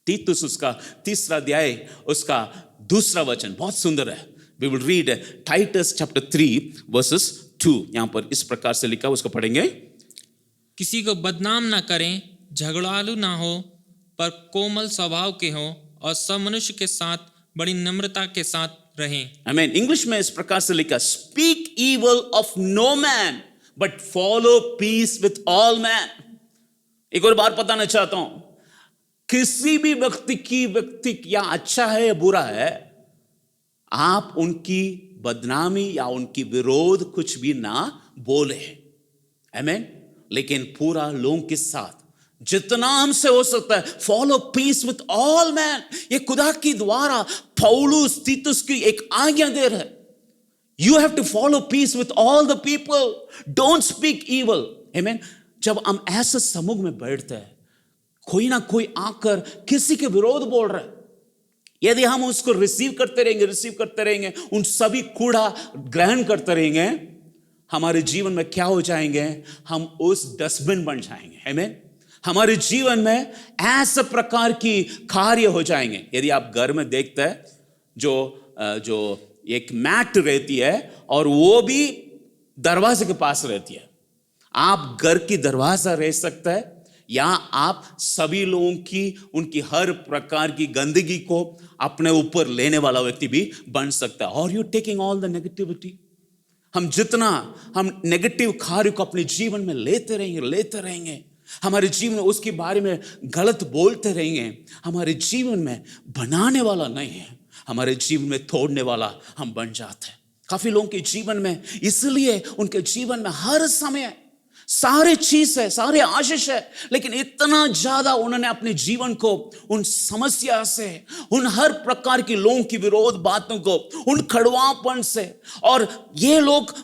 तीतुस उसका 3 अध्याय उसका 2 वचन बहुत सुंदर है। We will read Titus chapter 3 verses 2। यहां पर इस प्रकार से लिखा, उसको पढ़ेंगे। किसी को बदनाम ना करें, झगड़ालू ना हो, पर कोमल स्वभाव के हो और सब मनुष्य के साथ बड़ी नम्रता के साथ रहें। आमीन। इंग्लिश में इस प्रकार से लिखा, speak evil of no man but follow peace with all man. एक और बार बताना चाहता हूं, किसी भी व्यक्ति या अच्छा है या बुरा है, आप उनकी बदनामी या उनकी विरोध कुछ भी ना बोले। आमीन। लेकिन पूरा लोगों के साथ जितना हमसे हो सकता है, follow peace with all man. ये खुदा की द्वारा पौलुस तीतुस की एक आज्ञा दे रहा है। You have to follow peace with all the people, don't speak evil. आमीन। जब हम ऐसे समूह में बैठते हैं, कोई ना कोई आकर किसी के विरोध बोल रहा है, यदि हम उसको रिसीव करते रहेंगे, उन सभी कूड़ा ग्रहण करते रहेंगे, हमारे जीवन में क्या हो जाएंगे? हम उस डस्टबिन बन जाएंगे। आमीन। हमारे जीवन में ऐसे प्रकार की कार्य हो जाएंगे। यदि आप घर में देखते हैं, जो एक मैट रहती है और वो भी दरवाजे के पास रहती है, आप घर की दरवाजा रह सकता है या आप सभी लोगों की उनकी हर प्रकार की गंदगी को अपने ऊपर लेने वाला व्यक्ति भी बन सकता है। और you taking all the negativity. हम जितना हम नेगेटिव कार्य को अपने जीवन में लेते रहेंगे, हमारे जीवन में उसके बारे में गलत बोलते रहेंगे, हमारे जीवन में बनाने वाला नहीं है, हमारे जीवन में तोड़ने वाला हम बन जाते हैं। काफी लोगों के जीवन में इसलिए उनके जीवन में हर समय सारे चीज है, सारे आशीष है, लेकिन इतना ज्यादा उन्होंने अपने जीवन को उन समस्या से, उन हर प्रकार की लोगों की विरोध बातों को, उन खड़वापन से, और ये लोग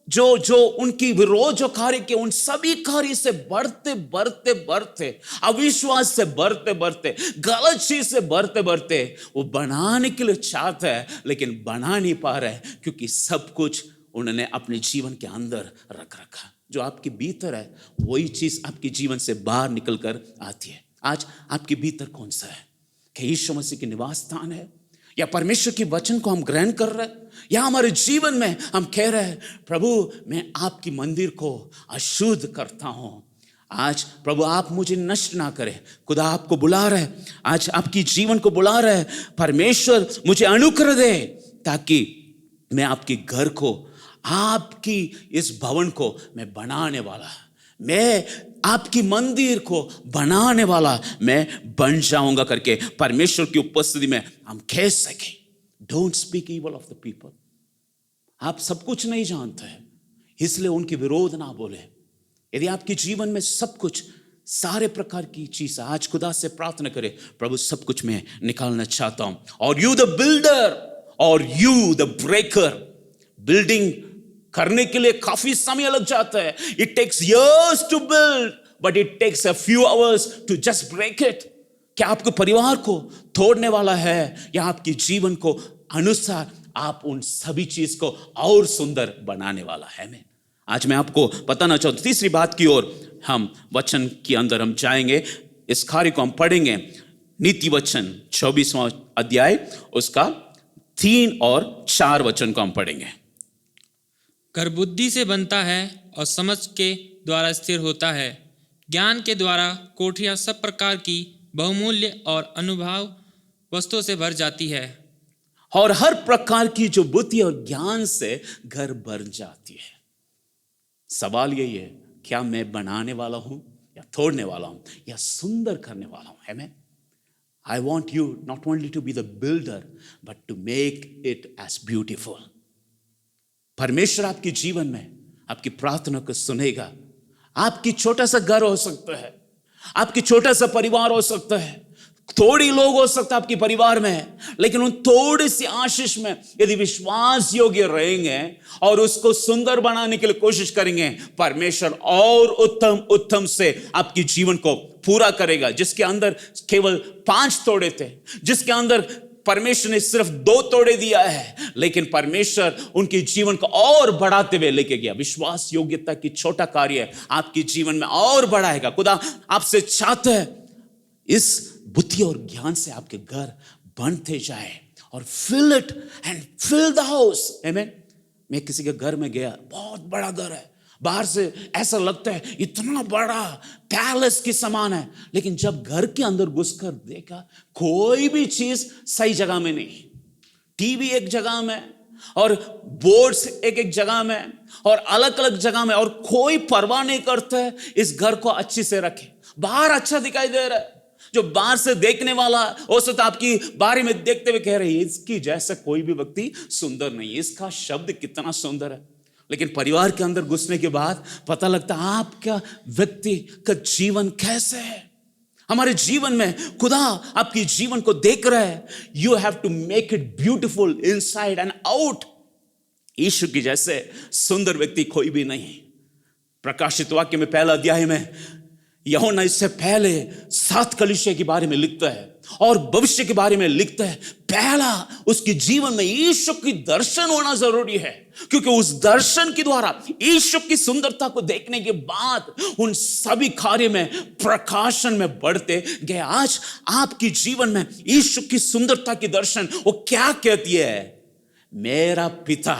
जो उनकी विरोध जो कार्य के, उन सभी कार्य से बढ़ते अविश्वास से बढ़ते गलत चीज से बढ़ते वो बनाने के लिए चाहते हैं, लेकिन बना नहीं पा रहे, क्योंकि सब कुछ उन्होंने अपने जीवन के अंदर रख रखा। जो आपके भीतर है वही चीज आपके जीवन से बाहर निकल कर आती है। आज आपके भीतर कौन सा है? क्या यीशु मसीह के निवास स्थान है, या परमेश्वर की वचन को हम ग्रहण कर रहे हैं, या हमारे जीवन में हम कह रहे हैं प्रभु मैं आपकी मंदिर को अशुद्ध करता हूं। आज प्रभु आप मुझे नष्ट ना करें। खुदा आपको बुला रहे, आज आपकी जीवन को बुला रहे, परमेश्वर मुझे अनुग्रह दे ताकि मैं आपके घर को, आपकी इस भवन को मैं बनाने वाला, मैं आपकी मंदिर को बनाने वाला मैं बन जाऊंगा करके परमेश्वर की उपस्थिति में हम कह सके। Don't speak evil of the people. आप सब कुछ नहीं जानते हैं, इसलिए उनके विरोध ना बोले। यदि आपके जीवन में सब कुछ, सारे प्रकार की चीज, आज खुदा से प्रार्थना करें प्रभु सब कुछ मैं निकालना चाहता हूं। और यू द बिल्डर और यू द ब्रेकर। बिल्डिंग करने के लिए काफी समय लग जाता है। It takes years to build but it takes a few hours to just break it. क्या आपके परिवार को तोड़ने वाला है या आपके जीवन को अनुसार आप उन सभी चीज को और सुंदर बनाने वाला है। मैं आज मैं आपको बताना चाहता हूं, तीसरी बात की ओर हम वचन के अंदर हम जाएंगे। इस कार्य को हम पढ़ेंगे नीति वचन 24वां अध्याय, उसका 3 और 4 वचन को हम पढ़ेंगे। घर बुद्धि से बनता है और समझ के द्वारा स्थिर होता है। ज्ञान के द्वारा कोठरियां सब प्रकार की बहुमूल्य और अनुभव वस्तुओं से भर जाती है। और हर प्रकार की जो बुद्धि और ज्ञान से घर भर जाती है। सवाल यही है, क्या मैं बनाने वाला हूं या तोड़ने वाला हूं या सुंदर करने वाला हूं? है मैं? I want you not only to be the builder but to make it as beautiful. परमेश्वर आपके जीवन में आपकी प्रार्थना को सुनेगा। आपकी छोटा सा घर हो सकता है, आपकी छोटा सा परिवार हो सकता है, थोड़ी लोग हो सकता है आपके परिवार में, लेकिन उन थोड़ी सी आशीष में यदि विश्वास योग्य रहेंगे और उसको सुंदर बनाने के लिए कोशिश करेंगे, परमेश्वर और उत्तम उत्तम से आपके जीवन को पूरा करेगा। जिसके अंदर केवल 5 तोड़े थे, जिसके अंदर परमेश्वर ने सिर्फ 2 तोड़े दिया है, लेकिन परमेश्वर उनके जीवन को और बढ़ाते हुए लेके गया। विश्वास योग्यता की छोटा कार्य आपके जीवन में और बढ़ाएगा। खुदा आपसे चाहता है इस बुद्धि और ज्ञान से आपके घर बनते जाए और fill it and fill the house. आमीन। मैं किसी के घर में गया, बहुत बड़ा घर है, बाहर से ऐसा लगता है इतना बड़ा पैलेस की समान है, लेकिन जब घर के अंदर घुसकर देखा कोई भी चीज सही जगह में नहीं। टीवी एक जगह में और बोर्ड्स एक जगह में और अलग अलग जगह में, और कोई परवाह नहीं करता है इस घर को अच्छी से रखे। बाहर अच्छा दिखाई दे रहा है, जो बाहर से देखने वाला हो सकता आपकी बारे में देखते हुए कह रहे हैं इसकी जैसा कोई भी व्यक्ति सुंदर नहीं, इसका शब्द कितना सुंदर है। लेकिन परिवार के अंदर घुसने के बाद पता लगता है आपका व्यक्ति का जीवन कैसे है। हमारे जीवन में खुदा आपके जीवन को देख रहा है। You have to make it beautiful inside and out. यीशु की जैसे सुंदर व्यक्ति कोई भी नहीं। प्रकाशित वाक्य में 1 अध्याय में यूहन्ना इससे पहले 7 कलीसिया के बारे में लिखता है और भविष्य के बारे में लिखता है। पहला उसके जीवन में यीशु की दर्शन होना जरूरी है, क्योंकि उस दर्शन के द्वारा यीशु की सुंदरता को देखने के बाद उन सभी कार्य में प्रकाशन में बढ़ते गए। आज आपके जीवन में यीशु की सुंदरता की दर्शन वो क्या कहती है? मेरा पिता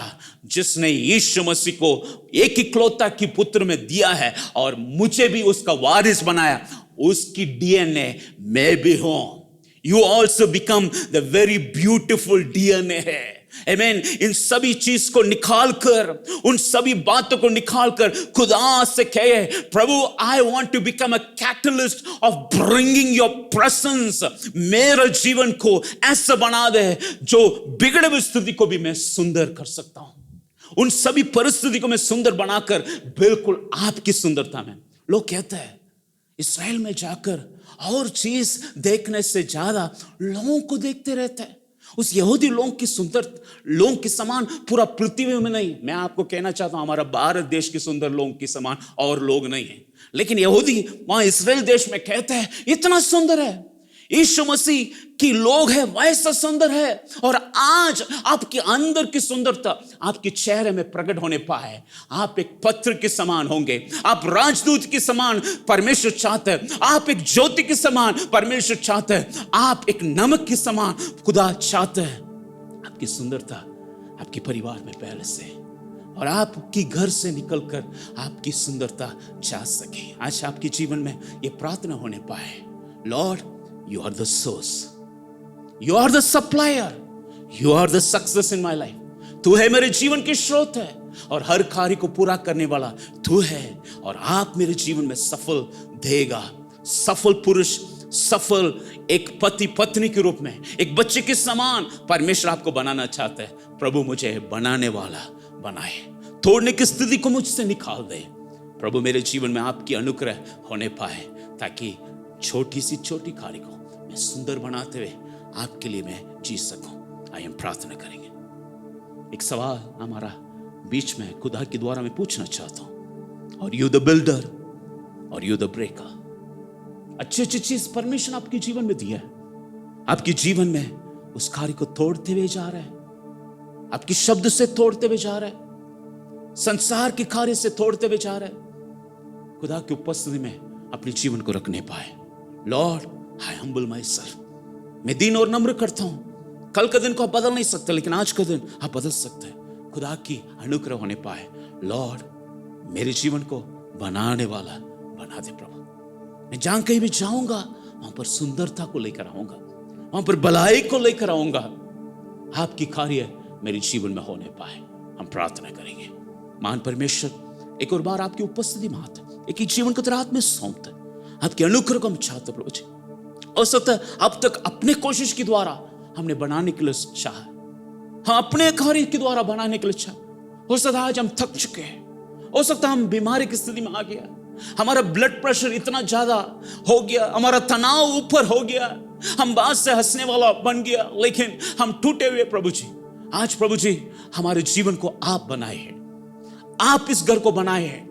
जिसने यीशु मसीह को एक इकलौता की पुत्र में दिया है और मुझे भी उसका वारिस बनाया, उसकी डीएनए मैं भी हूं। You also become the very beautiful DNA है। आमीन। इन सभी चीज को निकालकर, उन सभी बातों को निकालकर खुदा से कहे प्रभु I want to become a catalyst of bringing your presence. मेरे जीवन को ऐसा बना दे जो बिगड़े हुई स्थिति को भी मैं सुंदर कर सकता हूं। उन सभी परिस्थिति को मैं सुंदर बनाकर बिल्कुल आपकी सुंदरता में। लोग कहते हैं इस्राएल में जाकर और चीज देखने से ज्यादा लोगों को देखते रहते हैं। उस यहूदी लोगों की सुंदर लोगों के समान पूरा पृथ्वी में नहीं। मैं आपको कहना चाहता हूं हमारा भारत देश के सुंदर लोगों के समान और लोग नहीं है, लेकिन यहूदी वहां इस्राएल देश में कहते हैं इतना सुंदर है। यीशु मसीह की लोग है वैसा सुंदर है। और आज आपके अंदर की सुंदरता आपके चेहरे में प्रकट होने पाए। आप एक पत्र के समान होंगे, आप राजदूत के समान परमेश्वर चाहते हैं, आप एक ज्योति के समान परमेश्वर चाहते हैं, आप एक नमक के समान खुदा चाहते हैं। आपकी सुंदरता आपके परिवार में पहले से, और आपकी घर से निकलकर आपकी सुंदरता जा सके। आज आपके जीवन में ये प्रार्थना होने पाए, Lord you are the source, you are the supplier, you are the success in my life. तू है मेरे जीवन के स्रोत है और हर कार्य को पूरा करने वाला तू है, और आप मेरे जीवन में सफल देगा। सफल पुरुष, सफल एक पति पत्नी के रूप में, एक बच्चे के समान परमेश्वर आपको बनाना चाहता है। प्रभु मुझे बनाने वाला बनाए, तोड़ने की स्थिति को मुझसे निकाल दे। प्रभु मेरे जीवन में आपकी अनुग्रह होने पाए, ताकि छोटी सी छोटी कार्य को मैं सुंदर बनाते हुए आपके लिए मैं जी सकूं। आइए हम प्रार्थना करेंगे। एक सवाल हमारा बीच में खुदा के द्वारा मैं पूछना चाहता हूं, और यू द बिल्डर और यू द ब्रेकर। अच्छी अच्छी चीज परमेश्वर आपके जीवन में दिया है, आपके जीवन में उस कार्य को तोड़ते हुए जा रहा है, आपके शब्द से तोड़ते हुए जा रहा है, संसार के कार्य से तोड़ते हुए जा रहा है। खुदा की उपस्थिति में अपने जीवन को रखने पाए। Lord I humble my self, मैं दीन और नम्र करता हूं। कल का दिन को आप बदल नहीं सकते, लेकिन आज का दिन आप बदल सकते हैं। खुदा की अनुग्रह होने पाए। लॉर्ड मेरे जीवन को बनाने वाला बना दे प्रभु। मैं जहां कहीं भी जाऊंगा वहां पर सुंदरता को लेकर आऊंगा, वहां पर भलाई को लेकर आऊंगा। आपकी कार्य मेरे जीवन में होने पाए। हम प्रार्थना करेंगे। महान परमेश्वर, एक और बार आपकी उपस्थिति में आते, एक जीवन को तेरे हाथ में सौंपते, आपके अनुग्रह को हम चाहते प्रभु जी। हो सकता है अब तक अपने कोशिश के द्वारा हमने बनाने के लिए चाहा, हम अपने कार्य के द्वारा बनाने के लिए चाहा। हो सकता है आज हम थक चुके हैं, हो सकता है हम बीमारी की स्थिति में आ गया, हमारा ब्लड प्रेशर इतना ज्यादा हो गया, हमारा तनाव ऊपर हो गया, हम बात से हंसने वाला बन गया, लेकिन हम टूटे हुए प्रभु जी। आज प्रभु जी हमारे जीवन को आप बनाए हैं, आप इस घर को बनाए हैं,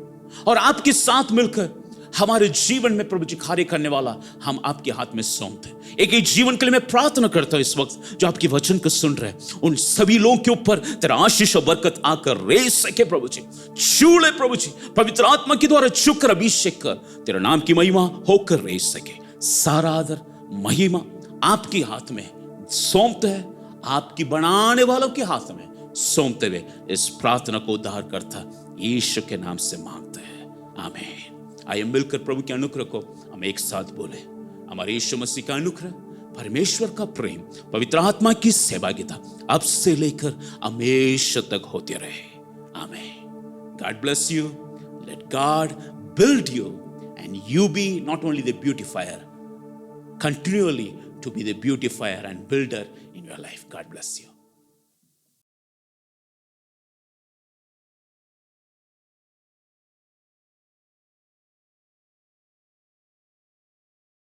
और आपके साथ मिलकर हमारे जीवन में प्रभु जी कार्य करने वाला हम आपके हाथ में सौंपते हैं। एक जीवन के लिए मैं प्रार्थना करता हूं इस वक्त जो आपके वचन को सुन रहे हैं, उन सभी लोगों के ऊपर तेरा आशीष और बरकत आकर रेस सके प्रभु जी। छू ले प्रभु जी, पवित्र आत्मा के द्वारा छूकर अभिषेक कर तेरा नाम की महिमा होकर रेस सके। सारा आदर महिमा आपके हाथ में सौंपते हैं, आपकी बनाने वालों के हाथ में सौंपते हुए इस प्रार्थना को उद्धार करता यीशु के नाम से मांगते हैं, आमीन। आइए मिलकर प्रभु के अनुग्रह को हम एक साथ बोले। हमारे यीशु मसीह का अनुग्रह, परमेश्वर का प्रेम, पवित्र आत्मा की सहभागिता अब से लेकर हमेशा तक होती रहे, आमीन। God bless you, let God build you and you be not only the beautifier, continually to be the beautifier and builder in your life. God bless you.